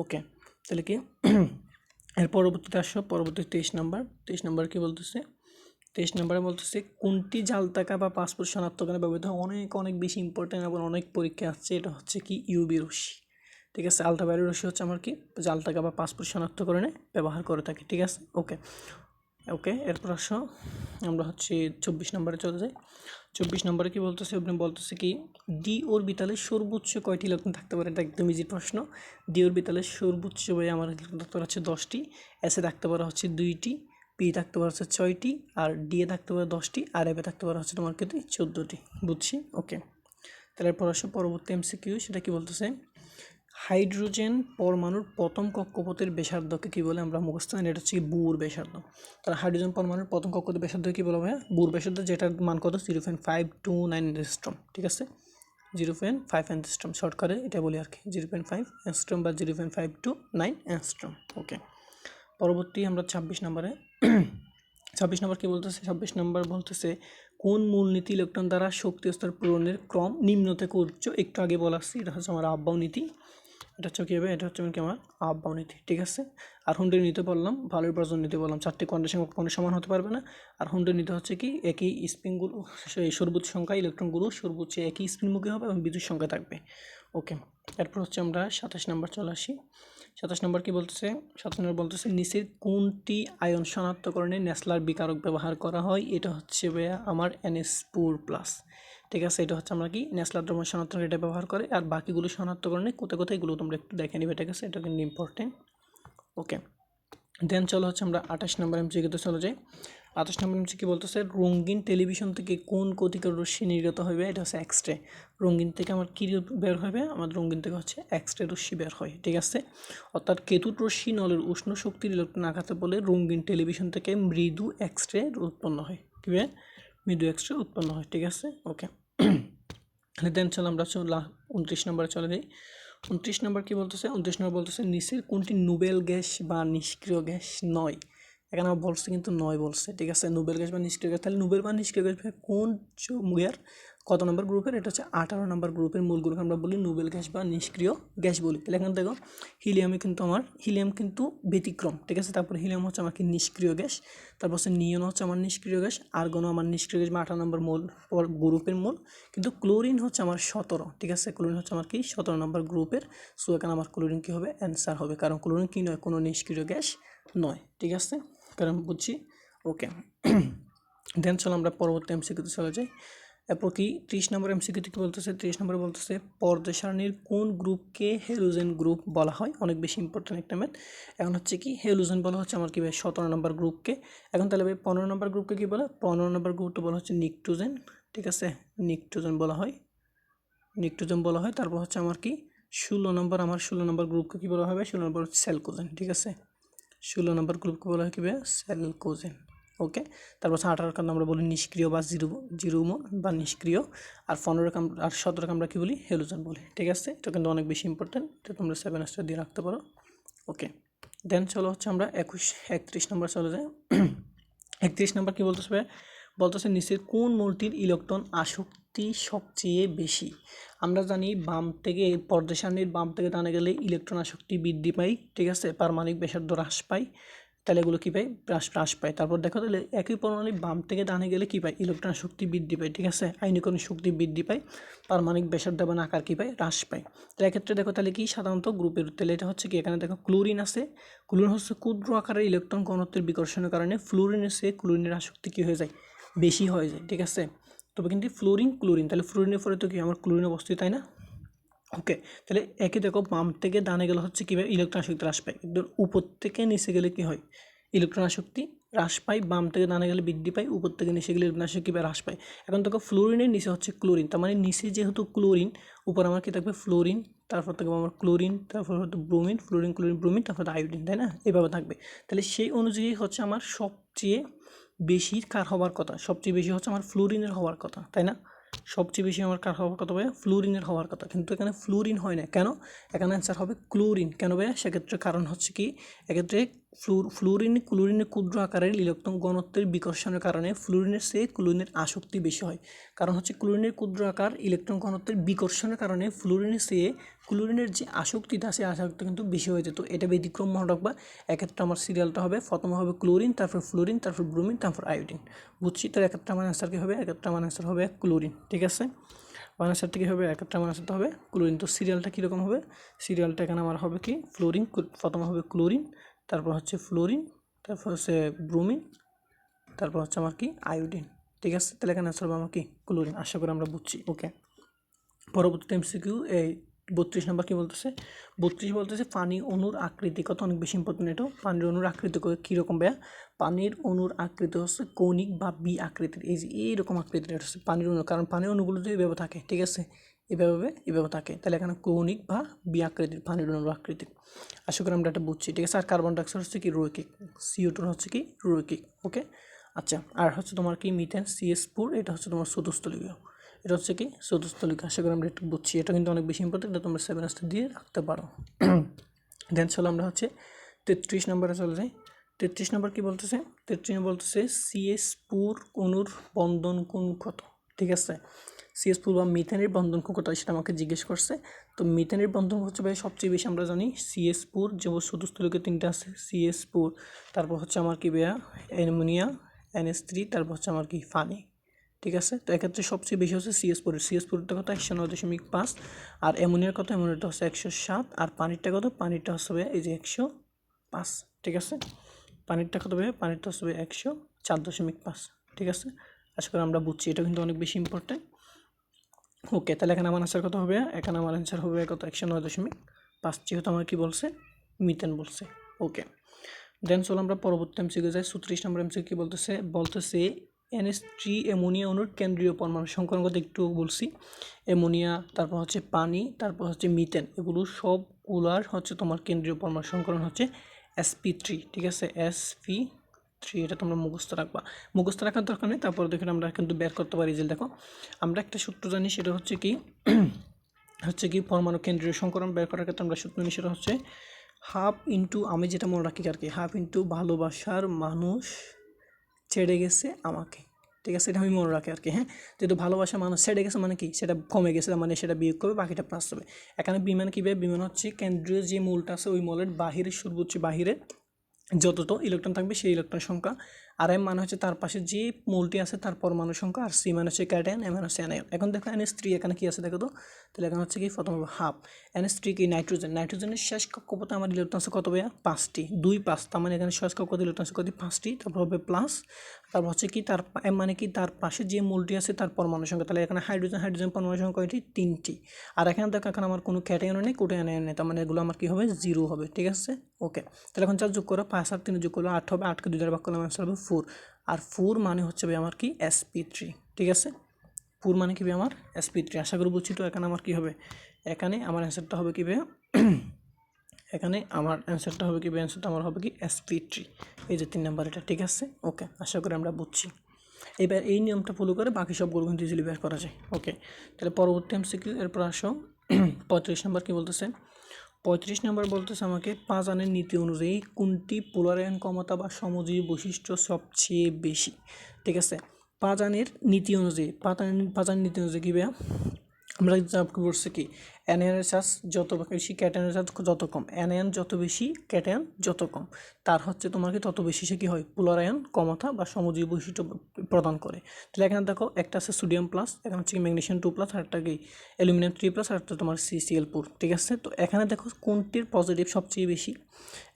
ওকে, তাহলে কি এর পরবর্তীতে আসো, পরবর্তী 23 নাম্বার কি বলতেছে? 23 নম্বরে বলতেছে কোনটি জাল তাকা বা পাসপোর্ট শনাক্তকরণে ব্যবহৃত হয়? অনেক বেশি ইম্পর্টেন্ট এবং অনেক পরীক্ষা আসছে। এটা হচ্ছে কি ইউবি রশ্মি। ঠিক আছে, আলট্রাভায়োলেট রশ্মি হচ্ছে আমার কি জাল তাকা বা পাসপোর্ট শনাক্তকরণে ব্যবহার করে থাকি। ঠিক আছে, ওকে এরপর আসো আমরা হচ্ছে 24 নম্বরে চলে যাই। 24 নম্বরে কি বলতেছে? আপনি বলতেছে কি ডি অরবিটালে সর্বোচ্চ কয়টি ইলেকট্রন থাকতে পারে? এটা একদম ইজি প্রশ্ন। ডি অরবিটালে সর্বোচ্চ আমার ইলেকট্রন থাকতে পারে হচ্ছে 10টি, এসে থাকতে পারে হচ্ছে 2টি, পি থাকতে পারে হচ্ছে 6টি, আর ডি এ থাকতে পারে 10টি, আর এফে থাকতে পারে হচ্ছে তোমার কিন্তু 14টি। বুঝছি? ওকে, তাহলে এরপর আসো পরবর্তী এমসিকিউ। সেটা কি বলতেছে? হাইড্রোজেন পরমাণুর প্রথম কক্ষপথের ব্যাসার্ধকে কী বলে? আমরা মুখস্থ জানি, এটা হচ্ছে বুর ব্যাসার্ধ। তাহলে হাইড্রোজেন পরমাণুর প্রথম কক্ষপথের ব্যাসার্ধ কী বলা হয়? বুর ব্যাসার্ধ, যেটার মান কত? 0.529 অ্যাংস্ট্রম। ঠিক আছে, 0.5 অ্যাংস্ট্রম, শর্ট করে এটা বলি আর কি, 0.5 অ্যাংস্ট্রম বা 0.529 অ্যাংস্ট্রম। ওকে, পরবর্তী আমরা 26 নম্বরে 26 নম্বর কী বলতেছে? 26 নম্বর বলতেছে কোন মূলনীতি ইলেকট্রন দ্বারা শক্তি স্তর পূরণের ক্রম নিম্ন থেকে উচ্চ? একটু আগে বলা আসছি, এটা হচ্ছে আমার আহ্বাও নীতি। এটা হচ্ছে কী হবে? এটা হচ্ছে কি আমার আহ্বাও নীতি। ঠিক আছে, আর হুন্ডের নিতে বললাম, ভালোর বর্জন নিতে বললাম, 4টি কন্ডিশন কোনো সমান হতে পারবে না। আর হুন্ডের নিতে হচ্ছে কি একই স্পিনগুলো, সর্বোচ্চ সংখ্যা ইলেকট্রনগুলো সর্বোচ্চ একই স্পিনমুখী হবে এবং বিদ্যুৎ সংখ্যা থাকবে। ওকে, এরপর হচ্ছে আমরা 27 নম্বর চলে আসি। 27 নম্বর কি বলতেছে? 27 নম্বর বলতেছে নিচের কোনটি আয়ন শনাক্তকরণে নেসলার বিকারক ব্যবহার করা হয়? এটা হচ্ছে আমার NH4+। ঠিক আছে, এটা হচ্ছে আমরা কি নেসলার দ্রবণ শনাক্তকরণে এটা ব্যবহার করে। আর বাকিগুলো শনাক্তকরণে কোথায় এগুলো তোমরা একটু দেখে নিবে। ঠিক আছে, এটা কিন্তু ইম্পর্টেন্ট। ওকে, দেন চলো হচ্ছে আমরা 28 নম্বর এমসিকিউতে চলে যাই। 28 নম্বর এমসিকিউ বলতেছে রঙিন টেলিভিশন থেকে কোন ক্ষতিকর রশ্মি নির্গত হবে? এটা হচ্ছে এক্সরে। রঙিন থেকে আমার কী বের হবে? আমাদের রঙিন থেকে হচ্ছে এক্সরে রশ্মি বের হয়। ঠিক আছে, অর্থাৎ কেতুর রশ্মি নলের উষ্ণ শক্তির ইলেকট্রন আঘাতে বলে রঙিন টেলিভিশন থেকে মৃদু এক্সরে উৎপন্ন হয়। কীভাবে? মৃদু এক্সরে উৎপন্ন হয়। ঠিক আছে, ওকে। দেন চলো আমরা 29 নম্বরে চলে যাই। 29 নম্বর কী বলতেছে? 29 নম্বর বলতেছে নিচের কোনটি নোবেল গ্যাস বা নিষ্ক্রিয় গ্যাস নয়? এখানে আমার বলছে কিন্তু নয় বলছে। ঠিক আছে, নোবেল গ্যাস বা নিষ্ক্রিয় গ্যাস। তাহলে নোবেল বা নিষ্ক্রিয় গ্যাস কোন মুয়ের কত নম্বর গ্রুপের? এটা হচ্ছে 18 নম্বর গ্রুপের মূল গ্রুপ আমরা বলি নোবেল গ্যাস বা নিষ্ক্রিয় গ্যাস বলি। তাহলে এখানে দেখো হিলিয়াম কিন্তু ব্যতিক্রম। ঠিক আছে, তারপর হিলিয়াম হচ্ছে আমার কি নিষ্ক্রিয় গ্যাস, তারপর হচ্ছে নিয়ন হচ্ছে আমার নিষ্ক্রিয় গ্যাস, আর্গনও আমার নিষ্ক্রিয় গ্যাস বা 18 নম্বর গ্রুপের মূল। কিন্তু ক্লোরিন হচ্ছে আমার 17। ঠিক আছে, ক্লোরিন হচ্ছে আমার কি 17 নম্বর গ্রুপের। সো এখানে আমার ক্লোরিন কী হবে? অ্যান্সার হবে, কারণ ক্লোরিন কি নয়? কোনো নিষ্ক্রিয় গ্যাস নয়। ঠিক আছে, কারণ বুঝছি। ওকে, দেন চলো আমরা পরবর্তী এমসিকিউতে চলে যাই। এরপর কি 30 নম্বর এমসিকিউতে কী বলতেছে? 30 নম্বরে বলতেছে পর্যায় সারণীর কোন গ্রুপকে হ্যালোজেন গ্রুপ বলা হয়? অনেক বেশি ইম্পর্টেন্ট একটা ম্যাথ। এখন হচ্ছে কি হ্যালোজেন বলা হচ্ছে আমার কি ভাই 17 নম্বর গ্রুপকে। এখন তাহলে ভাই 15 নম্বর গ্রুপকে কী বলে? 15 নম্বর গ্রুপটা বলা হচ্ছে নিকটোজেন। ঠিক আছে, নিকটোজেন বলা হয়। তারপর হচ্ছে আমার কি 16 নম্বর গ্রুপকে কী বলা হবে? 16 নম্বর হচ্ছে সেলকোজেন। ঠিক আছে, 16 নম্বর গ্রুপকে বলা হয় কি ভাই? সেলকোজেন। ওকে, তারপর 18কে আমরা বলি নিষ্ক্রিয় বা জিরোমন বা নিষ্ক্রিয়। আর 15কে আর 17কে আমরা কী বলি? হ্যালোজেন বলি। ঠিক আছে, এটা কিন্তু অনেক বেশি ইম্পর্টেন্ট, এটা তোমরা 7 স্টার দিয়ে রাখতে পারো। ওকে, দেন চলো হচ্ছে আমরা 31 নম্বর চলে যাই। 31 নম্বর কী বলতেছে নিচের কোন মৌলটির ইলেকট্রন আসক্তি সবচেয়ে বেশি? আমরা জানি বাম থেকে পর্যায় সারণীর বাম থেকে ডানে গেলে ইলেকট্রন আসক্তি বৃদ্ধি পায়। ঠিক আছে, পারমাণবিক ব্যাসার্ধ হ্রাস পায়। তাহলে এগুলো কী পায়? হ্রাস পায়। তারপর দেখো তাহলে একই পরমাণু বাম থেকে ডানে গেলে কী পায়? ইলেকট্রন শক্তি বৃদ্ধি পায়। ঠিক আছে, আয়নীকরণ শক্তি বৃদ্ধি পায়, পারমাণবিক ব্যাসার্ধ এবং আকার কী পায়? হ্রাস পায়। তো এক্ষেত্রে দেখো তাহলে কি সাধারণত গ্রুপের, তাহলে এটা হচ্ছে কি এখানে দেখো ক্লোরিন আছে। ক্লোরিন হচ্ছে ক্ষুদ্র আকারের ইলেকট্রন ঘনত্বের বিকর্ষণের কারণে ক্লোরিনের আসক্তি কী হয়ে যায়? বেশি হয়ে যায়। ঠিক আছে, তবে কিন্তু ক্লোরিন তাহলে ফ্লোরিনের পরে তো কি আমার ক্লোরিন অবস্থিত, তাই না? ওকে, তাহলে একই দেখো বাম থেকে ডানে গেলে হচ্ছে কীভাবে ইলেকট্রন আসক্তি হ্রাস পায়, একদম উপর থেকে নিচে গেলে কী হয়? ইলেকট্রন আসক্তি হ্রাস পায়। বাম থেকে ডানে গেলে বৃদ্ধি পায়, উপর থেকে নিচে গেলে ইলেকট্রন আসক্তি হ্রাস পায়। এখন দেখো ফ্লোরিনের নিচে হচ্ছে ক্লোরিন, তার মানে নিচে যেহেতু ক্লোরিন, উপর আমার কী থাকবে? ফ্লোরিন, তারপর থাকবে আমার ক্লোরিন, তারপর হয়তো ব্রোমিন, ব্রোমিন, তারপর আয়োডিন, তাই না? এভাবে থাকবে। তাহলে সেই অনুযায়ী হচ্ছে আমার সবচেয়ে বেশি কার হওয়ার কথা? সবচেয়ে বেশি হচ্ছে আমার ফ্লোরিনের হওয়ার কথা, তাই না? সবচেয়ে বেশি আমার কার হওয়ার কথা ভাইয়া? ফ্লোরিনের হওয়ার কথা, কিন্তু এখানে ফ্লোরিন হয় না। কেন? এখানে অ্যান্সার হবে ক্লোরিন। কেন ভাইয়া? সেক্ষেত্রে কারণ হচ্ছে কি এক্ষেত্রে ক্লোরিনের ক্ষুদ্র আকারের ইলেকট্রন ঘনত্বের বিকর্ষণের কারণে ফ্লুরিনের চেয়ে ক্লোরিনের আসক্তি বেশি হয়। কারণ হচ্ছে ক্লোরিনের ক্ষুদ্র আকার ইলেকট্রন ঘনত্বের বিকর্ষণের কারণে ফ্লুরিনের চেয়ে ক্লোরিনের যে আসক্তিটা সেই আসক্তি কিন্তু বেশি হয়ে যেত। এটা ব্যতিক্রম মনে রাখবা। এক্ষেত্রে আমার সিরিয়ালটা হবে, প্রথমে হবে ক্লোরিন, তারপর ফ্লুরিন, তারপর ব্রোমিন, তারপর আয়োডিন। বুঝছি? তো এক্ষেত্রে আমার অ্যান্সার কী হবে? এক্ষেত্রে আমার অ্যান্সার হবে ক্লোরিন। ঠিক আছে, আমার অ্যান্সারটা কী হবে? এক্ষেত্রে আমার অ্যান্সারটা হবে ক্লোরিন। তো সিরিয়ালটা কীরকম হবে? সিরিয়ালটা এখানে আমার হবে কি ফ্লোরিন, প্রথমে হবে ক্লোরিন, তারপর হচ্ছে ফ্লোরিন, তারপর হচ্ছে ব্রোমিন, তারপর হচ্ছে আমার কি আয়োডিন। ঠিক আছে, তাহলে এখানে অ্যান্সার হবে আমার কি ক্লোরিন। আশা করি আমরা বুঝছি। ওকে, পরবর্তী এমসিকিউ এই 32 নম্বর কী বলতেছে? 32 বলতেছে পানি অণুর আকৃতি কত, অনেক বেশি ইম্পর্টেন্ট। এটা পানির অণুর আকৃতি কীরকম ভাইয়া? পানির অণুর আকৃতি হচ্ছে কৌণিক বা বি আকৃতির। এই যে এইরকম আকৃতির এটা হচ্ছে পানির অণু, কারণ পানির অণুগুলো যে এভাবে থাকে। ঠিক আছে, এভাবে থাকে, তাহলে এখানে কৌণিক বা বি আকৃতির পানির অণুর আকৃতি। আশা করি আমরা এটা বুঝছি। ঠিক আছে, আর কার্বন ডাইঅক্সাইড হচ্ছে কি রৈখিক, CO2 হচ্ছে কি রৈখিক। ওকে, আচ্ছা, আর হচ্ছে তোমার কি মিথেন CH4, এটা হচ্ছে তোমার চতুস্থলিকীয়, এটা হচ্ছে কি চতুস্থলিক। আশা করি আমরা একটু বুঝছি। এটা কিন্তু অনেক বেশি ইম্পর্টেন্ট, এটা তোমরা 7 আসতে দিয়ে রাখতে পারো। দেন চলো আমরা হচ্ছে 33 নম্বরে চলে যাই। 33 নম্বর কী বলতেছে? 33 বলতেছে CH4 অণুর বন্ধন কোণ কত। ঠিক আছে, CH4 বা মিথেনের বন্ধন কোণ কত সেটা আমাকে জিজ্ঞেস করছে। তো মিথেনের বন্ধন হচ্ছে ভাই সবচেয়ে বেশি আমরা জানি CH4, যেমন চতুস্থলিকে 3টা আছে CH4, তারপর হচ্ছে আমার কি ভাইয়া অ্যামোনিয়া NH3, তারপর হচ্ছে আমার কি পানি। ঠিক আছে, তো এক্ষেত্রে সবচেয়ে বেশি হচ্ছে CH4-টা কত 109.5, আর অ্যামোনিয়ার কত, অ্যামোনিয়াটা হচ্ছে 107, আর পানিরটা কত, পানিরটা হচ্ছে এই যে 105। ঠিক আছে, পানিরটা কত হবে? পানিরটা হচ্ছে 104.5। ঠিক আছে, আশা করি আমরা বুঝছি। এটা কিন্তু অনেক বেশি ইম্পর্টেন্ট। ওকে, তাহলে এখানে আমার আনসার কত হবে? এখানে আমার অ্যান্সার হবে কত 109.5, যেহেতু আমার কি বলছে মিথেন বলছে। ওকে, দেন চলো আমরা পরবর্তী এমসিকিউ যাই। 34 নম্বর এমসিকিউ কি বলতেছে NH3 অ্যামোনিয়া অণুর কেন্দ্রীয় পরমাণু সংখ্যার কথা একটু বলছি। অ্যামোনিয়া, তারপর হচ্ছে পানি, তারপর হচ্ছে মিথেন, এগুলো সবগুলার হচ্ছে তোমার কেন্দ্রীয় পরমাণু সংকরণ হচ্ছে sp3। ঠিক আছে, sp3, এটা তোমরা মুখস্থ রাখবা। মুখস্থ রাখার দরকার নেই, তারপর দেখুন আমরা কিন্তু বের করতে পারি। যে দেখো আমরা একটা সূত্র জানি, সেটা হচ্ছে কি পরমাণু কেন্দ্রীয় সংকরণ বের করার ক্ষেত্রে আমরা সূত্র জানি, সেটা হচ্ছে হাফ ইন্টু, আমি যেটা মনে রাখি আর কি, হাফ ইন্টু ভালোবাসার মানুষ ছেড়ে গেছে আমাকে। ঠিক আছে, এটা আমি মনে রাখি আর কি। হ্যাঁ, যেহেতু ভালোবাসার মানুষ ছেড়ে গেছে মানে কি, সেটা কমে গেছে, মানে সেটা বিয়োগ করবে, বাকিটা প্লাস হবে। এখানে বিমান কী ভাবে? বিমান হচ্ছে কেন্দ্রীয় যে মূলটা আছে ওই মলের বাহিরের সর্বোচ্চ বাহিরে যতটা ইলেকট্রন থাকবে সেই ইলেকট্রন সংখ্যা, আর এম মানে হচ্ছে তার পাশে যে মূলটি আছে তার পরমাণু সংখ্যা, আর সি মানে হচ্ছে ক্যাটায়ন, এম মানে হচ্ছে অ্যানায়ন। এখন দেখো NH3 এখানে কি আছে দেখো তো, তাহলে এখানে হচ্ছে কি প্রথম হবে হাফ। NH3 কি নাইট্রোজেনের শেষ কক্ষপথে আমার ইলেকট্রন আছে কত ভাইয়া? 5টি, 2 5, তার মানে এখানে শেষ কক্ষপথে ইলেকট্রন আছে কত? 5টি। তারপর হবে প্লাস, তারপর হচ্ছে কি তার এম মানে কি তার পাশে যে মূলটি আছে তার পরমাণু সংখ্যা, তাহলে এখানে হাইড্রোজেন পরমাণু সংখ্যা কয়টি? 3টি। আর এখানে দেখো এখানে আমার কোনো ক্যাটায়ন নেই, কোনো অ্যানায়ন নেই, তার মানে এগুলো আমার কি হবে? 0 হবে। ঠিক আছে, ওকে, তাহলে এখন 4 যোগ করো, 5 আর 3 যোগ করলে 8 হবে, 8কে 2 দ্বারা ভাগ করলে অ্যান্সার হবে 4। আর 4 মানে হচ্ছে ভাই আমার কি sp3। ঠিক আছে, 4 মানে কি ভাই আমার sp3। আশা করি বুঝছি। তো এখানে আমার কি হবে? এখানে আমার অ্যান্সারটা হবে কি ভাই? এখানে আমার অ্যান্সারটা হবে কি ভাই? অ্যান্সারটা আমার হবে কি sp3, এই যে 3 নাম্বার এটা। ঠিক আছে, ওকে, আশা করি আমরা বুঝছি। এবার এই নিয়মটা ফলো করে বাকি সবগুলো কিন্তু ইজিলি বের করা যায়। ওকে, তাহলে পরবর্তী এমসিকিউ এরপর আসো 35 নম্বর কি বলতেছে? 35 নম্বর বলতেছে আমাকে পাজানের নীতি অনুযায়ী কোনটি পোলারায়ন ক্ষমতা বা সমজীবী বৈশিষ্ট্য সবচেয়ে বেশি। ঠিক আছে, পাজানের নীতি অনুযায়ী, পাজানের নীতি অনুযায়ী কী ভাইয়া? আমরা যা বলছি কি অ্যানায়নের চার্জ যত বেশি ক্যাটায়নের চার্জ যত কম, অ্যানায়ন যত বেশি ক্যাটায়ন যত কম, তার হচ্ছে তোমাকে তত বেশি সে কী হয়? পোলারায়ন ক্ষমতা বা সমজীবী বৈশিষ্ট্য প্রদান করে। তাহলে এখানে দেখো একটা আছে সোডিয়াম প্লাস, এখানে হচ্ছে ম্যাগনেসিয়াম 2+, আর একটা কি অ্যালুমিনিয়াম 3+, আর একটা তোমার CCl4। ঠিক আছে, তো এখানে দেখো কোনটির পজিটিভ সবচেয়ে বেশি?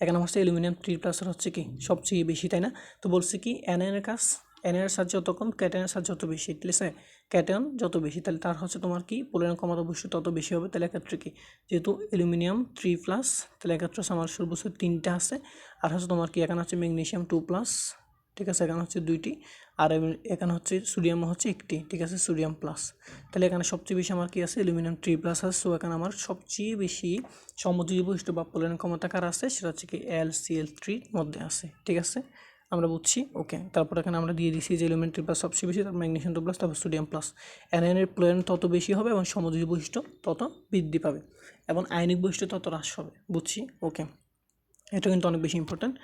এখানে হচ্ছে অ্যালুমিনিয়াম 3+, হচ্ছে কি সবচেয়ে বেশি, তাই না? তো বলছে কি অ্যানায়নের কাজ, অ্যানায়নের চার্জ যত কম ক্যাটায়নের চার্জ যত বেশি। ঠিক আছে, ক্যাটায়ন যত বেশি তাহলে তার হচ্ছে তোমার কি পোলারায়ন ক্ষমতা বৈশিষ্ট্য তত বেশি হবে। তাহলে এক্ষেত্রে কি, যেহেতু অ্যালুমিনিয়াম 3+, তাহলে এক্ষেত্রে আমার সর্বোচ্চ 3টা আছে, আর হচ্ছে তোমার কি এখানে হচ্ছে ম্যাগনেসিয়াম 2+। ঠিক আছে, এখানে হচ্ছে 2টি, আর এখানে হচ্ছে সোডিয়াম হচ্ছে 1টি। ঠিক আছে, সোডিয়াম প্লাস। তাহলে এখানে সবচেয়ে বেশি আমার কি আছে? অ্যালুমিনিয়াম 3+ আছে। সো এখানে আমার সবচেয়ে বেশি সমজীবী বৈশিষ্ট্য বা পোলারায়ন ক্ষমতা কার আছে? সেটা হচ্ছে কি LCl3 মধ্যে আছে। ঠিক আছে, আমরা বুঝছি। ওকে, তারপর এখানে আমরা দিয়ে দিচ্ছি যে এলিমেন্ট 3+ সবচেয়ে বেশি, তারপর ম্যাগনেসিয়াম 2+, তারপর সোডিয়াম প্লাস। অ্যানায়নের পোলারায়ন তত বেশি হবে এবং সমজীবী বৈশিষ্ট্য তত বৃদ্ধি পাবে এবং আয়নিক বৈশিষ্ট্য তত হ্রাস হবে। বুঝছি, ওকে। এটা কিন্তু অনেক বেশি ইম্পর্টেন্ট।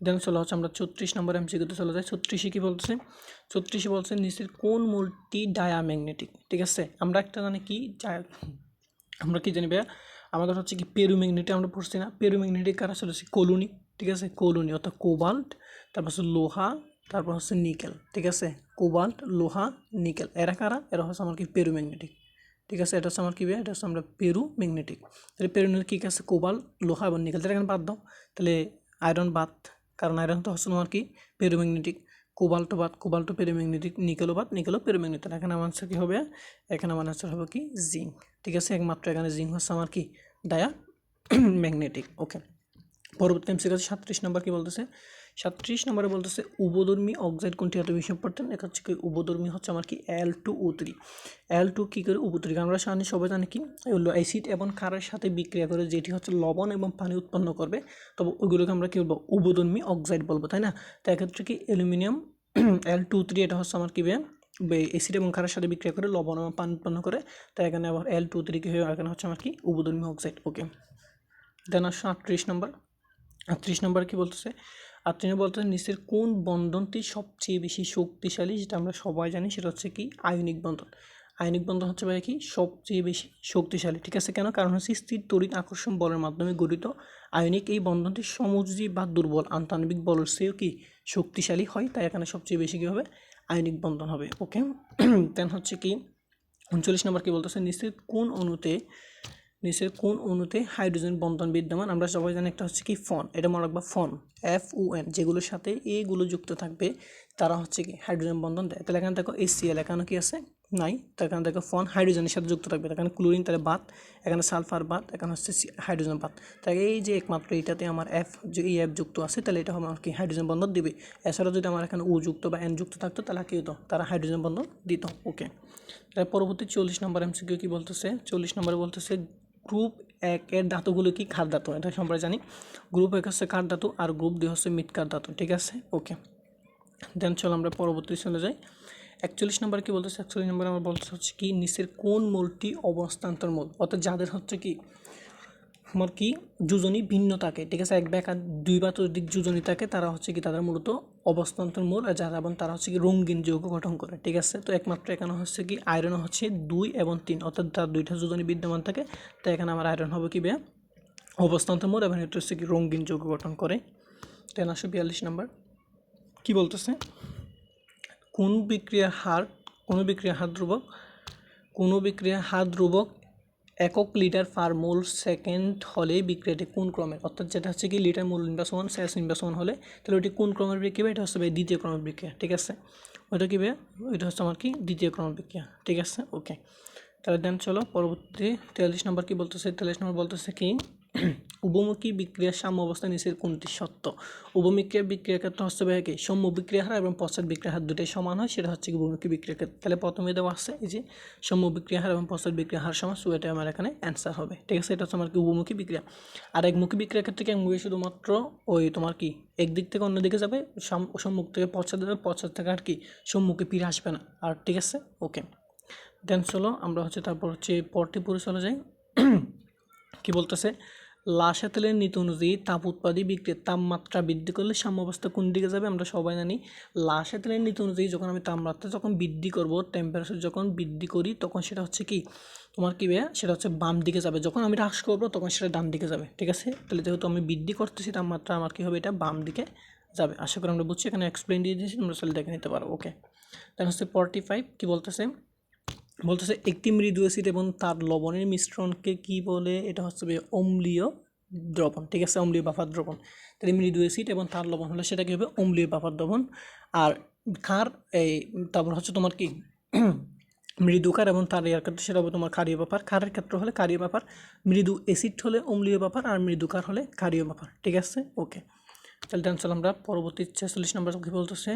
দেন চলো হচ্ছে আমরা 34 নম্বর এমসিকিউতে চলে যাই। 34 কি বলছে? 34 বলছে নিচের কোন মূলটি ডায়াম্যাগনেটিক। ঠিক আছে, আমরা একটা জানি কি আমরা কি জানি ভাইয়া, আমাদের হচ্ছে কি পেরোম্যাগনেটিক আমরা পড়ছি না, পেরোম্যাগনেটিক কার আসলে হচ্ছে কলোনি। ঠিক আছে, কলোনি অর্থাৎ কোবাল্ট, তারপর হচ্ছে লোহা, তারপর হচ্ছে নিকেল। ঠিক আছে, কোবাল্ট, লোহা, নিকেল, এরা কারা? এরা হচ্ছে আমার কি পেরোম্যাগনেটিক। ঠিক আছে, এটা হচ্ছে আমার কি ভাইয়া, এটা হচ্ছে আমরা পেরোম্যাগনেটিক। তাহলে পেরোম্যাগনেটিক কী আছে? কোবাল্ট, লোহা এবং নিকেল। তাহলে এখানে বাদ দাও, তাহলে আয়রন বাদ, কারণ আয়রন তো হচ্ছে তোমার কি পেরোম্যাগনেটিক। কোবাল্টো বাদ, কোবাল্টো পেরোম্যাগনেটিক। নিকেলও বাদ, নিকেলও পেরোম্যাগনেটিক। এখানে আমার আনসার কী হবে? এখানে আমার আনসার হবে কি জিঙ্ক। ঠিক আছে, একমাত্র এখানে জিঙ্ক হচ্ছে আমার কি ডায়া ম্যাগনেটিক। ওকে, পরবর্তী এমসিকিউ আছে 37 নম্বর। কি বলতেছে? 37 নম্বরে বলতেছে উভধর্মী অক্সাইড কোনটি এত বেশি ইম্পর্টেন্ট? এটা হচ্ছে কি উভধর্মী হচ্ছে আমার কি Al2O3। Al2 কী করে উভধর্মী? আমরা সবাই জানি কি হলো অ্যাসিড এবং ক্ষারের সাথে বিক্রিয়া করে যেটি হচ্ছে লবণ এবং পানি উৎপন্ন করবে, তবে ওইগুলোকে আমরা কী বলবো? উভধর্মী অক্সাইড বলবো, তাই না? তো এক্ষেত্রে কি অ্যালুমিনিয়াম Al2O3 এটা হচ্ছে আমার কি অ্যাসিড এবং ক্ষারের সাথে বিক্রিয়া করে লবণ এবং পানি উৎপন্ন করে। তো এখানে আবার Al2O3 কি হয়ে এখানে হচ্ছে আমার কি উভধর্মী অক্সাইড। ওকে, দেন আসো 38 নম্বর। 38 নম্বর কি বলতেছে? 38 বলতেছে নিচের কোন বন্ধনটি সবচেয়ে বেশি শক্তিশালী? যেটা আমরা সবাই জানি সেটা হচ্ছে কি আয়নিক বন্ধন। আয়নিক বন্ধন হচ্ছে ভাই কি সবচেয়ে বেশি শক্তিশালী। ঠিক আছে, কেন? কারণ হচ্ছে স্থির তড়িৎ আকর্ষণ বলের মাধ্যমে গঠিত আয়নিক এই বন্ধনটি সমযোজী বা দুর্বল আন্তঃআণবিক বলের চেয়েও কি শক্তিশালী হয়, তাই এখানে সবচেয়ে বেশি কী হবে? আয়নিক বন্ধন হবে। ওকে, দেন হচ্ছে কি 39 নম্বর কি বলতেছে? নিচের কোন অণুতে হাইড্রোজেন বন্ধন বিদ্যমান? আমরা সবাই জানি একটা হচ্ছে কি ফন, এটা মনে রাখবা ফন, FON, যেগুলোর সাথে এগুলো যুক্ত থাকবে তারা হচ্ছে কি হাইড্রোজেন বন্ধন দেয়। তাহলে এখানে দেখো HCl, এখানে কি আছে? নাই। তো এখানে দেখো ফন হাইড্রোজেনের সাথে যুক্ত থাকবে, এখানে ক্লোরিন তাহলে বাদ, এখানে সালফার বাদ, এখানে হচ্ছে হাইড্রোজেন বাদ। তাই এই যে একমাত্র এইটাতে আমার F যুক্ত আছে, তাহলে এটা আমার কি হাইড্রোজেন বন্ধন দিবে। এছাড়াও যদি আমার এখানে O যুক্ত বা N যুক্ত থাকতো তাহলে কী হতো? তারা হাইড্রোজেন বন্ধন দিত। ওকে, তাহলে পরবর্তী 40 নম্বর এমসিকিউ কি বলতেছে? 40 নম্বরে বলতেছে গ্রুপ 1 এর ধাতুগুলো কি ক্ষার ধাতু? এটা আমরা জানি গ্রুপ 1 হচ্ছে ক্ষার ধাতু আর গ্রুপ 2 হচ্ছে মৃৎক্ষার ধাতু। ঠিক আছে, ওকে, দেন চলো আমরা পরবর্তী চলে যাই। 41 নম্বর কি বলতেছে? 41 নম্বর আমার বলতে হচ্ছে কি নিচের কোন মূলটি অবস্থান্তর মূল? অর্থাৎ যাদের হচ্ছে কি আমার কি যোজনী ভিন্ন থাকে। ঠিক আছে, এক ব্যাক আর দুই বা ততোধিক যোজনী থাকে, তারা হচ্ছে কি তাদের মূলত অবস্থান্তর মূল, আর যারা এবং তারা হচ্ছে কি রঙিন যৌগ গঠন করে। ঠিক আছে, তো একমাত্র এখানে হচ্ছে কি আয়রন হচ্ছে 2 এবং 3, অর্থাৎ তার দুইটা যোজনী বিদ্যমান থাকে, তো এখানে আমার আয়রন হবে কি অবস্থান্তর মূল, এবং এটা হচ্ছে কি রঙিন যৌগ গঠন করে। 42 নম্বর কি বলতেছে? কোন বিক্রিয়ার হার ধ্রুবক একক লিটার পার মোল সেকেন্ড হলে বিক্রিয়াটি কোন ক্রমের? অর্থাৎ যেটা হচ্ছে কি লিটার মোল ইনভার্স 1 সেলস ইনভার্স 1 হলে, তাহলে ওইটি কোন ক্রমের বিক্রিয়া? এটা হচ্ছে দ্বিতীয় ক্রমের বিক্রিয়া। ঠিক আছে, ওইটা কি ওইটা হচ্ছে আমার কি দ্বিতীয় ক্রমের বিক্রিয়া। ঠিক আছে, ওকে, তাহলে দেন চলো পরবর্তী 43 নম্বর কি বলতেছে? 43 নম্বর বলতেছে কি উভমুখী বিক্রিয়ার সাম্য অবস্থা নিচের কোনটি সত্য? উভমুখী বিক্রিয়ার ক্ষেত্রে হচ্ছে কি সম্য বিক্রিয়া হার এবং পশ্চাৎ বিক্রিয়া হার দুটোই সমান হয়, সেটা হচ্ছে কি উভমুখী বিক্রিয়ার ক্ষেত্রে। তাহলে প্রথমে দেওয়া আছে এই যে সম্য বিক্রিয়া হার এবং পশ্চাৎ বিক্রিয়া হার সমান, সো এটা আমার এখানে অ্যান্সার হবে। ঠিক আছে, এটা হচ্ছে আমার কি উভমুখী বিক্রিয়া। আর একমুখী বিক্রিয়ার ক্ষেত্রে কি একমুখী শুধুমাত্র ওই তোমার কি একদিক থেকে অন্যদিকে যাবে, সম্মুখ থেকে পশ্চাৎ যাবে, পশ্চাৎ থেকে আর কি সম্মুখে ফিরে আসবে না আর। ঠিক আছে, ওকে, দেন চলো আমরা হচ্ছে তারপর হচ্ছে পরটি পরে চলে যাই। কি বলতেছে? লাসা তেলের নীতি অনুযায়ী তাপ উৎপাদী বিক্রিয়ার তাপমাত্রা বৃদ্ধি করলে সাম্যাবস্থা কোন দিকে যাবে? আমরা সবাই জানি লাসা তেলের নীতি অনুযায়ী যখন আমি তাপমাত্রা যখন বৃদ্ধি করব, টেম্পারেচার যখন বৃদ্ধি করি, তখন সেটা হচ্ছে কি তোমার কি সেটা হচ্ছে বাম দিকে যাবে। যখন আমি হ্রাস করবো তখন সেটা ডান দিকে যাবে। ঠিক আছে, তাহলে যেহেতু আমি বৃদ্ধি করতেছি তাপমাত্রা, আমার কী হবে? এটা বাম দিকে যাবে। আশা করি আমরা বুঝছি, এখানে এক্সপ্লেন দিয়ে দিয়েছি, তোমরা চলে দেখে নিতে পারো। ওকে, দেন হচ্ছে 45 কি বলতেছে? একটি মৃদু অ্যাসিড এবং তার লবণের মিশ্রণকে কি বলে? এটা হচ্ছে অম্লীয় দ্রবণ। ঠিক আছে, অম্লীয় বাফার দ্রবণ। তাহলে মৃদু অ্যাসিড এবং তার লবণ হলে সেটা কী হবে? অম্লীয় বাফার দ্রবণ। আর ক্ষার তারপর হচ্ছে তোমার কি মৃদু ক্ষার এবং তার ইয়ার ক্ষেত্রে সেটা হবে তোমার ক্ষারীয় ব্যাপার। ক্ষারের ক্ষেত্রে হলে ক্ষারীয় ব্যাপার, মৃদু অ্যাসিড হলে অম্লীয় ব্যাপার, আর মৃদু ক্ষার হলে ক্ষারীয় ব্যাপার। ঠিক আছে, ওকে, তাহলে চলো আমরা পরবর্তী 46 নম্বর কি বলতেছে?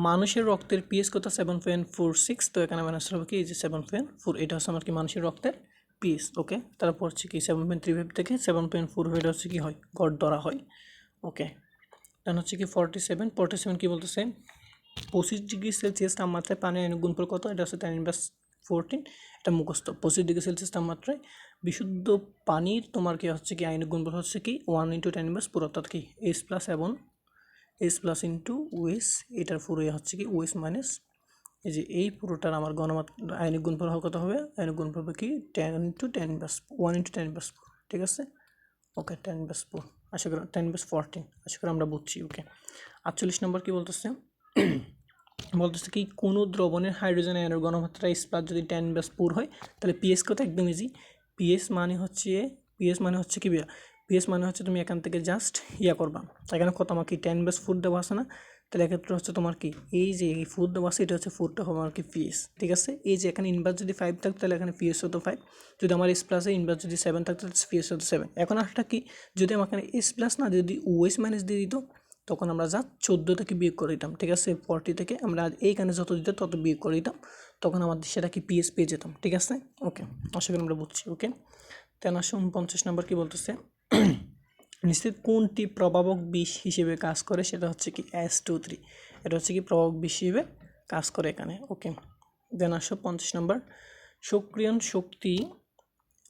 মানুষের রক্তের পিএইচ কত? 7.46। তো এখানে আনসার হবে কি এই যে 7.4, এটা হচ্ছে আমার কি মানুষের রক্তের পিএইচ। ওকে, তারপর হচ্ছে কি 7.35 থেকে 7.4 এটা হচ্ছে কি হয় গড় ধরা হয়। ওকে, দেন হচ্ছে কি 47 কি বলতেছে? 25 ডিগ্রি সেলসিয়াস তাপমাত্রায় পানির আয়নিক গুণফল কত? এটা হচ্ছে 10⁻⁴ 14, এটা মুখস্থ। 25 ডিগ্রি সেলসিয়াস তাপমাত্রায় বিশুদ্ধ পানির তোমার কি হচ্ছে কি আয়নিক গুণফল হচ্ছে কি 1 × 10⁻⁴, অর্থাৎ কি H+ এবং H+ ইন্টু OH, এটার পুরো হচ্ছে কি OH মাইনাস, এই যে এই পুরোটার আমার আয়নিক গুণফল কত হবে? আয়নিক গুণফল হবে কি 10 × 10⁻1 × 10⁻4, ঠিক আছে? ওকে, 10⁻4, আশা করি 10⁻14, আশা করি আমরা বুঝছি। ওকে, 48 নম্বর কি বলতেছে? বলতেছে কি কোনো দ্রবণের হাইড্রোজেন আয়নের ঘনমাত্রা H+ যদি 10⁻4 হয়, তাহলে পিএস কত? একদম ইজি। পিএস মানে হচ্ছে কি বিয়া? পিএস মানে হচ্ছে তুমি এখান থেকে জাস্ট করবা, এখানে কত আমার কি 10⁻4 দেওয়া আছে না, তাহলে এক্ষেত্রে হচ্ছে তোমার কি এই যে এই 4 দেওয়া আছে, এটা হচ্ছে 4টা হবে আমার কি পিএস, ঠিক আছে? এই যে এখানে ইনভার্স যদি 5 থাকতো তাহলে এখানে পিএস হতো 5, যদি আমার H+ ইনভার্স যদি 7 থাকতো তাহলে পিএস হতো 7। এখন একটা কি, যদি আমার এখানে H+ না যদি OH মাইনাস দিয়ে দিত, তখন আমরা যা 14 থেকে বিয়োগ করে দিতাম, ঠিক আছে? 40 থেকে আমরা এইখানে যত দিত তত বিয়োগ করে দিতাম, তখন আমাদের সেটা কি পিএস পেয়ে যেতাম, ঠিক আছে? ওকে, আশা করি আমরা বুঝছি। ওকে, 49 নম্বর কি বলতেছে? নিশ্চিত কোনটি প্রভাবক বিষ হিসেবে কাজ করে, সেটা হচ্ছে কি S2 3, এটা হচ্ছে কি প্রভাবক বিষ হিসেবে কাজ করে এখানে। ওকে, 50 নম্বর, সক্রিয়ণ শক্তি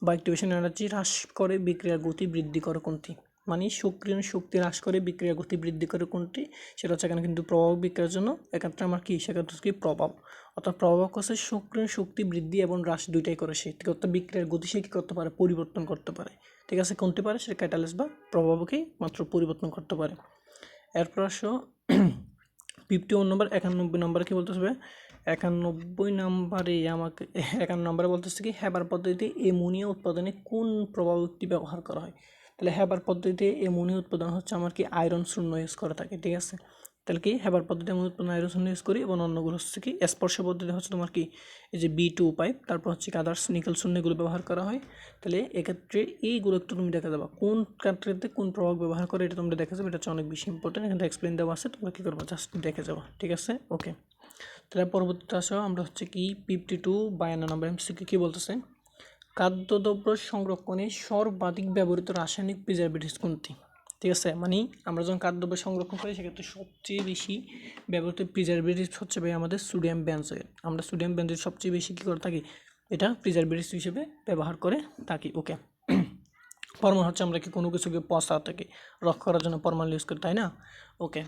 বা অ্যাক্টিভেশন এনার্জি হ্রাস করে বিক্রিয়ার গতি বৃদ্ধি করে কোনটি? মানে সক্রিয়ণ শক্তি হ্রাস করে বিক্রিয়ার গতি বৃদ্ধি করে কোনটি, সেটা হচ্ছে এখানে কিন্তু প্রভাবক বিক্রিয়ার জন্য এক্ষেত্রে আমার কি সেক্ষেত্রে কি প্রভাব, অর্থাৎ প্রভাবক হচ্ছে সক্রিয়ণ শক্তি বৃদ্ধি এবং হ্রাস দুইটাই করে সে, ঠিক অর্থাৎ বিক্রিয়ার গতি সে কী করতে পারে? পরিবর্তন করতে পারে, ঠিক আছে? কোনটি পারে? সেটা ক্যাটালিস্ট বা প্রভাবকই মাত্র পরিবর্তন করতে পারে। এরপর আসো 51 নম্বর, 91 নম্বরে কি বলতে হবে? 91 নম্বরে আমাকে 51 নম্বরে বলতেছে কি হ্যাবার পদ্ধতিতে অ্যামোনিয়া উৎপাদনে কোন প্রভাবকটি ব্যবহার করা হয়? তাহলে হ্যাবার পদ্ধতিতে অ্যামোনিয়া উৎপাদন হচ্ছে আমার কি আয়রন শূন্য ইউজ করা থাকে, ঠিক আছে? তাহলে কি হ্যাবার পদ্ধতিতে অ্যামোনিয়া উৎপাদন আয়রন শূন্য ইউজ করি, এবং অন্যগুলো হচ্ছে কি স্পর্শ পদ্ধতি হচ্ছে তোমার কি এই যে B2 পাইপ, তারপর হচ্ছে কি আদার্স নিকেল শূন্য এগুলো ব্যবহার করা হয়। তাহলে এক্ষেত্রে এইগুলো একটু তুমি দেখা যাবে কোন ক্ষেত্রে কোন প্রভাব ব্যবহার করে, এটা তোমরা দেখে যাবে, এটা হচ্ছে অনেক বেশি ইম্পর্টেন্ট, এখানে এক্সপ্লেন দেওয়া আছে, তোমরা কী করবো জাস্ট দেখে যাবো, ঠিক আছে? ওকে, তাহলে পরবর্তীতে আসো আমরা হচ্ছে কি 52 নম্বর এমসিকিউ কি বলতেছে? খাদ্যদ্রব্য সংরক্ষণে সর্বাধিক ব্যবহৃত রাসায়নিক প্রিজারভেটিভস কোনটি? ঠিক আছে, মানে আমরা যখন খাদ্যদ্রব্য সংরক্ষণ করি সেক্ষেত্রে সবচেয়ে বেশি ব্যবহৃত প্রিজারভেটিভস হচ্ছে ভাই আমাদের সোডিয়াম বেনজয়েড। আমরা সোডিয়াম বেনজয়েড সবচেয়ে বেশি কী করে থাকি? এটা প্রিজারভেটিভস হিসেবে ব্যবহার করে থাকি। ওকে, ফরমাল হচ্ছে আমরা কি কোনো কিছুকে পচা থেকে রক্ষা করার জন্য ফরমাল ইউজ করি, তাই না? ওকে,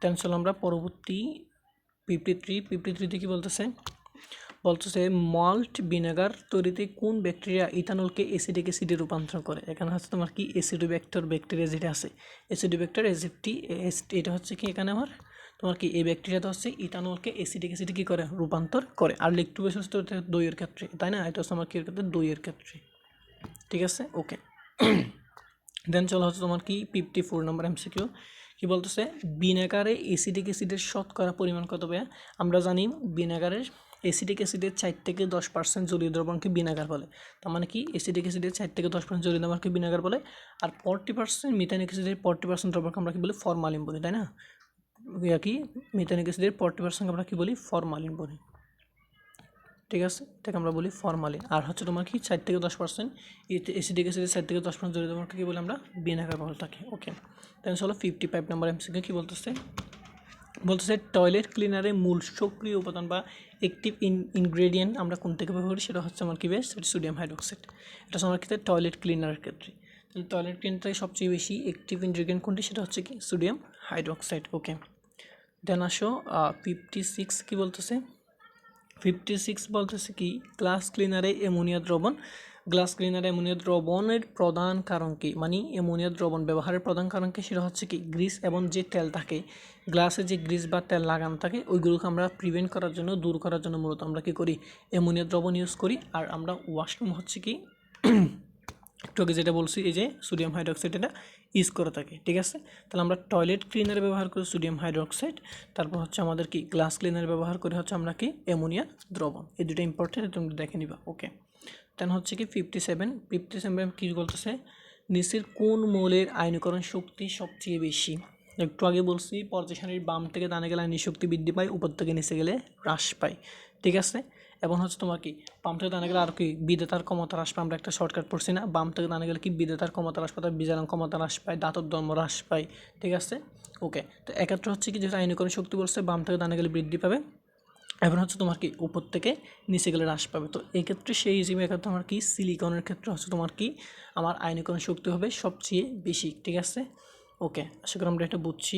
টেনশন আমরা পরবর্তী 53 কি বলতেছে? মল্ট ভিনেগার তৈরিতে কোন ব্যাকটেরিয়া ইথানলকে অ্যাসিডিক অ্যাসিডে রূপান্তর করে? এখানে হচ্ছে তোমার কি অ্যাসিডোব্যাক্টর ব্যাকটেরিয়া যেটা আছে, অ্যাসিডোব্যাক্টর এসিডটি, এটা হচ্ছে কি এখানে আমার তোমার কি এই ব্যাকটেরিয়াটা হচ্ছে ইথানলকে অ্যাসিডিক অ্যাসিডে কী করে? রূপান্তর করে। আর ল্যাকটোজ হচ্ছে দইয়ের ক্ষেত্রে, তাই না? এটা হচ্ছে আমার কি ক্ষেত্রে? দইয়ের ক্ষেত্রে, ঠিক আছে? ওকে, দেন চলো হচ্ছে তোমার কি 54 নম্বর এমসিকিউ কি বলতেছে? ভিনেগারে অ্যাসিডিক অ্যাসিডের শতকরা পরিমাণ কত হবে? আমরা জানি ভিনেগারের অ্যাসিডিক অ্যাসিডের 4 থেকে 10% জলীয় দ্রবণকে ভিনেগার বলে। তার মানে কি অ্যাসিডিক অ্যাসিডের 4 থেকে 10% জলীয় দ্রবণকে ভিনেগার বলে, আর 40% মিথানিক অ্যাসিডের 40% দ্রবণকে আমরা কি বলি? ফরমালিন বলি, তাই না? কি মিথানিক অ্যাসিডের 40% আমরা কি বলি? ফরমালিন বলি, ঠিক আছে? এটাকে আমরা বলি ফরমালিন। আর হচ্ছে তোমার কি 4 থেকে 10% অ্যাসিডিক অ্যাসিডের 4 থেকে 10% জড়িত তোমাকে কী বলি? আমরা ভিনেগার বলে থাকি। ওকে, তাহলে চলো 55 নম্বর এমসিকিউ কী বলতেছে? টয়লেট ক্লিনারে মূল সক্রিয় উপাদান বা অ্যাক্টিভ ইনগ্রেডিয়েন্ট আমরা কোন থেকে ব্যবহার করি? সেটা হচ্ছে আমার কি বেশ সোডিয়াম হাইড্রোক্সাইড। এটা হচ্ছে আমার ক্ষেত্রে টয়লেট ক্লিনারের ক্ষেত্রে। তাহলে টয়লেট ক্লিনারে সবচেয়ে বেশি অ্যাক্টিভ ইনগ্রেডিয়েন্ট কোনটি? সেটা হচ্ছে কি সোডিয়াম হাইড্রোক্সাইড। ওকে, দেন আসো 56 কী বলতেছে? 56 বলতেছে কি গ্লাস ক্লিনারে অ্যামোনিয়া দ্রবণের প্রধান কারণ কি? মানে অ্যামোনিয়া দ্রবণ ব্যবহারের প্রধান কারণ কি? সেটা হচ্ছে কি গ্রিস এবং যে তেল থাকে, গ্লাসে যে গ্রিস বা তেল লাগানো থাকে, ওইগুলোকে আমরা প্রিভেন্ট করার জন্য, দূর করার জন্য মূলত আমরা কী করি? অ্যামোনিয়া দ্রবণ ইউজ করি। আর আমরা ওয়াশরুম হচ্ছে কি একটু আগে যেটা বলছি, এই যে সোডিয়াম হাইড্রোক্সাইড এটা ইউজ করে থাকে, ঠিক আছে? তাহলে আমরা টয়লেট ক্লিনারে ব্যবহার করি সোডিয়াম হাইড্রোক্সাইড, তারপর হচ্ছে আমাদের কি গ্লাস ক্লিনারে ব্যবহার করি হচ্ছে আমরা কি অ্যামোনিয়া দ্রবণ। এই দুটো ইম্পর্টেন্ট, তুমি দেখে নিবা। ওকে, দেন হচ্ছে কি 57 কী বলতেছে? নিচের কোন মৌলের আয়নীকরণ শক্তি সবচেয়ে বেশি? একটু আগে বলছি পর্যায় সারির বাম থেকে ডানে গেলে আয়নিক শক্তি বৃদ্ধি পায়, উপর থেকে নিচে গেলে হ্রাস পায়, ঠিক আছে? এবং হচ্ছে তোমার কি বাম থেকে ডানে গেলে আর কি বিদ্যুতার ক্ষমতা হ্রাস পায়, আমরা একটা শর্টকাট পড়ছি না? বাম থেকে ডানে গেলে কি বিদ্যুতার ক্ষমতা হ্রাস পায়, বিজারণ ক্ষমতা হ্রাস পায়, ধাতুর ধর্ম হ্রাস পায়, ঠিক আছে? ওকে, তো এক্ষেত্রে হচ্ছে কি যেটা আয়নীকরণ শক্তি বলছে বাম থেকে ডানে গেলে বৃদ্ধি পাবে, এখন হচ্ছে তোমার কি উপর থেকে নিচে গেলে হ্রাস পাবে। তো এই ক্ষেত্রে সেই হিসেবে এক্ষেত্রে আমার কি সিলিকনের ক্ষেত্রে হচ্ছে তোমার কি আমার আয়নীকরণ শক্তি হবে সবচেয়ে বেশি। ঠিক আছে, ওকে, আশা করি আমরা এটা বুঝছি।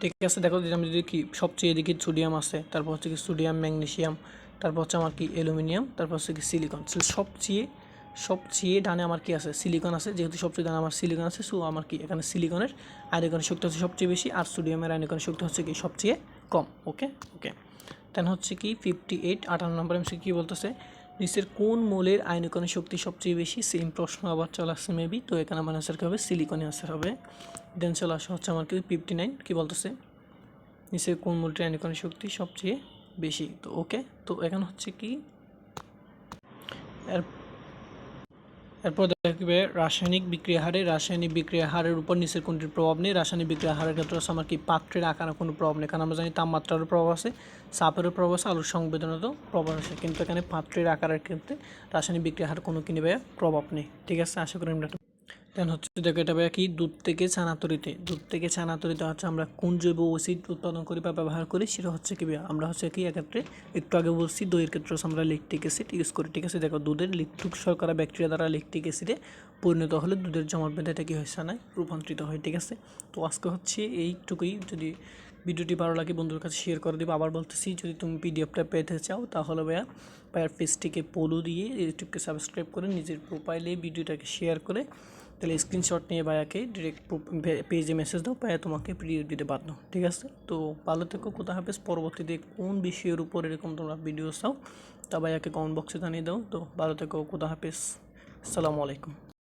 ঠিক আছে, দেখো আমি যদি কি সবচেয়ে এদিকে সোডিয়াম আছে, তারপর হচ্ছে কি সোডিয়াম, ম্যাগনেসিয়াম, তারপর হচ্ছে আমার কি অ্যালুমিনিয়াম, তারপর হচ্ছে কি সিলিকন। সবচেয়ে সবচেয়ে ডানে আমার কি আছে, সিলিকন আছে। যেহেতু সবচেয়ে ডানে আমার সিলিকন আছে, সো আমার কি এখানে সিলিকনের আয়নীকরণ শক্তি হচ্ছে সবচেয়ে বেশি, আর সোডিয়ামের আয়নীকরণ শক্তি হচ্ছে কি সবচেয়ে কম। ওকে ওকে, দেন হচ্ছে কি 58 58 নম্বর এমসি কী বলতেছে, নিচের কোন মৌলের আয়নীকরণ শক্তি সবচেয়ে বেশি? সেম প্রশ্ন আবার চলে আসছে মেবি, তো এখানে আমার আনসার কী হবে, সিলিকনে আনসার হবে। দেন চলে আসা হচ্ছে আমার কি 59 কী বলতেছে, নিচের কোন মৌলটির আয়নীকরণ শক্তি সবচেয়ে বেশি? তো ওকে, তো এখানে হচ্ছে কি এর এরপর দেখবে রাসায়নিক বিক্রিয়া হারের উপর নিচের কোনটির প্রভাব নেই? রাসায়নিক বিক্রিয়া হারের ক্ষেত্রে হচ্ছে আমার কি পাত্রের আকারে কোনো প্রভাব নেই, কারণ আমরা জানি তাপমাত্রারও প্রভাব আছে, চাপেরও প্রভাব আছে, আলোর সংবেদনেরও প্রভাব আছে, কিন্তু এখানে পাত্রের আকারের ক্ষেত্রে রাসায়নিক বিক্রিয়া হার কোনো কিনে প্রভাব নেই। ঠিক আছে, আশা করি আমরা দেন হচ্ছে দেখো এটা কি দুধ থেকে ছানা তৈরিতে হচ্ছে আমরা কোন জৈব অ্যাসিড উৎপাদন করি বা ব্যবহার করি, সেটা হচ্ছে কি আমরা হচ্ছে কি এক্ষেত্রে একটু আগে বলছি দইয়ের ক্ষেত্রে আমরা ল্যাকটিক অ্যাসিড ইউজ করি। ঠিক আছে, দেখো দুধের লিকটুক শর্করা ব্যাকটেরিয়া দ্বারা ল্যাকটিক অ্যাসিডে পরিণত হলে দুধের জমাট বেঁধে এটা কি হয়, ছানায় রূপান্তরিত হয়। ঠিক আছে, তো আজকে হচ্ছে এইটুকুই। যদি ভিডিওটি ভালো লাগে বন্ধুর কাছে শেয়ার করে দেবো। আবার বলতেছি, যদি তুমি পিডিএফটা পেতে চাও তাহলে ভাইয়ার পেজটিকে ফলো দিয়ে ইউটিউবকে সাবস্ক্রাইব করে নিজের প্রোফাইলে ভিডিওটাকে শেয়ার করে তাহলে স্ক্রিনশট নিয়ে ভাইয়াকে ডিরেক্ট পেজে মেসেজ দাও, ভাইয়া তোমাকে পিডিএফ দিতে বাধ্য। ঠিক আছে, তো ভালো থেকো, কোথা হাফেজ। পরবর্তীতে কোন বিষয়ের উপর এরকম তোমরা ভিডিও চাও তা ভাইয়াকে কমেন্ট বক্সে জানিয়ে দাও। তো ভালো থেকো, কোথা হাফেজ, আসসালামু আলাইকুম।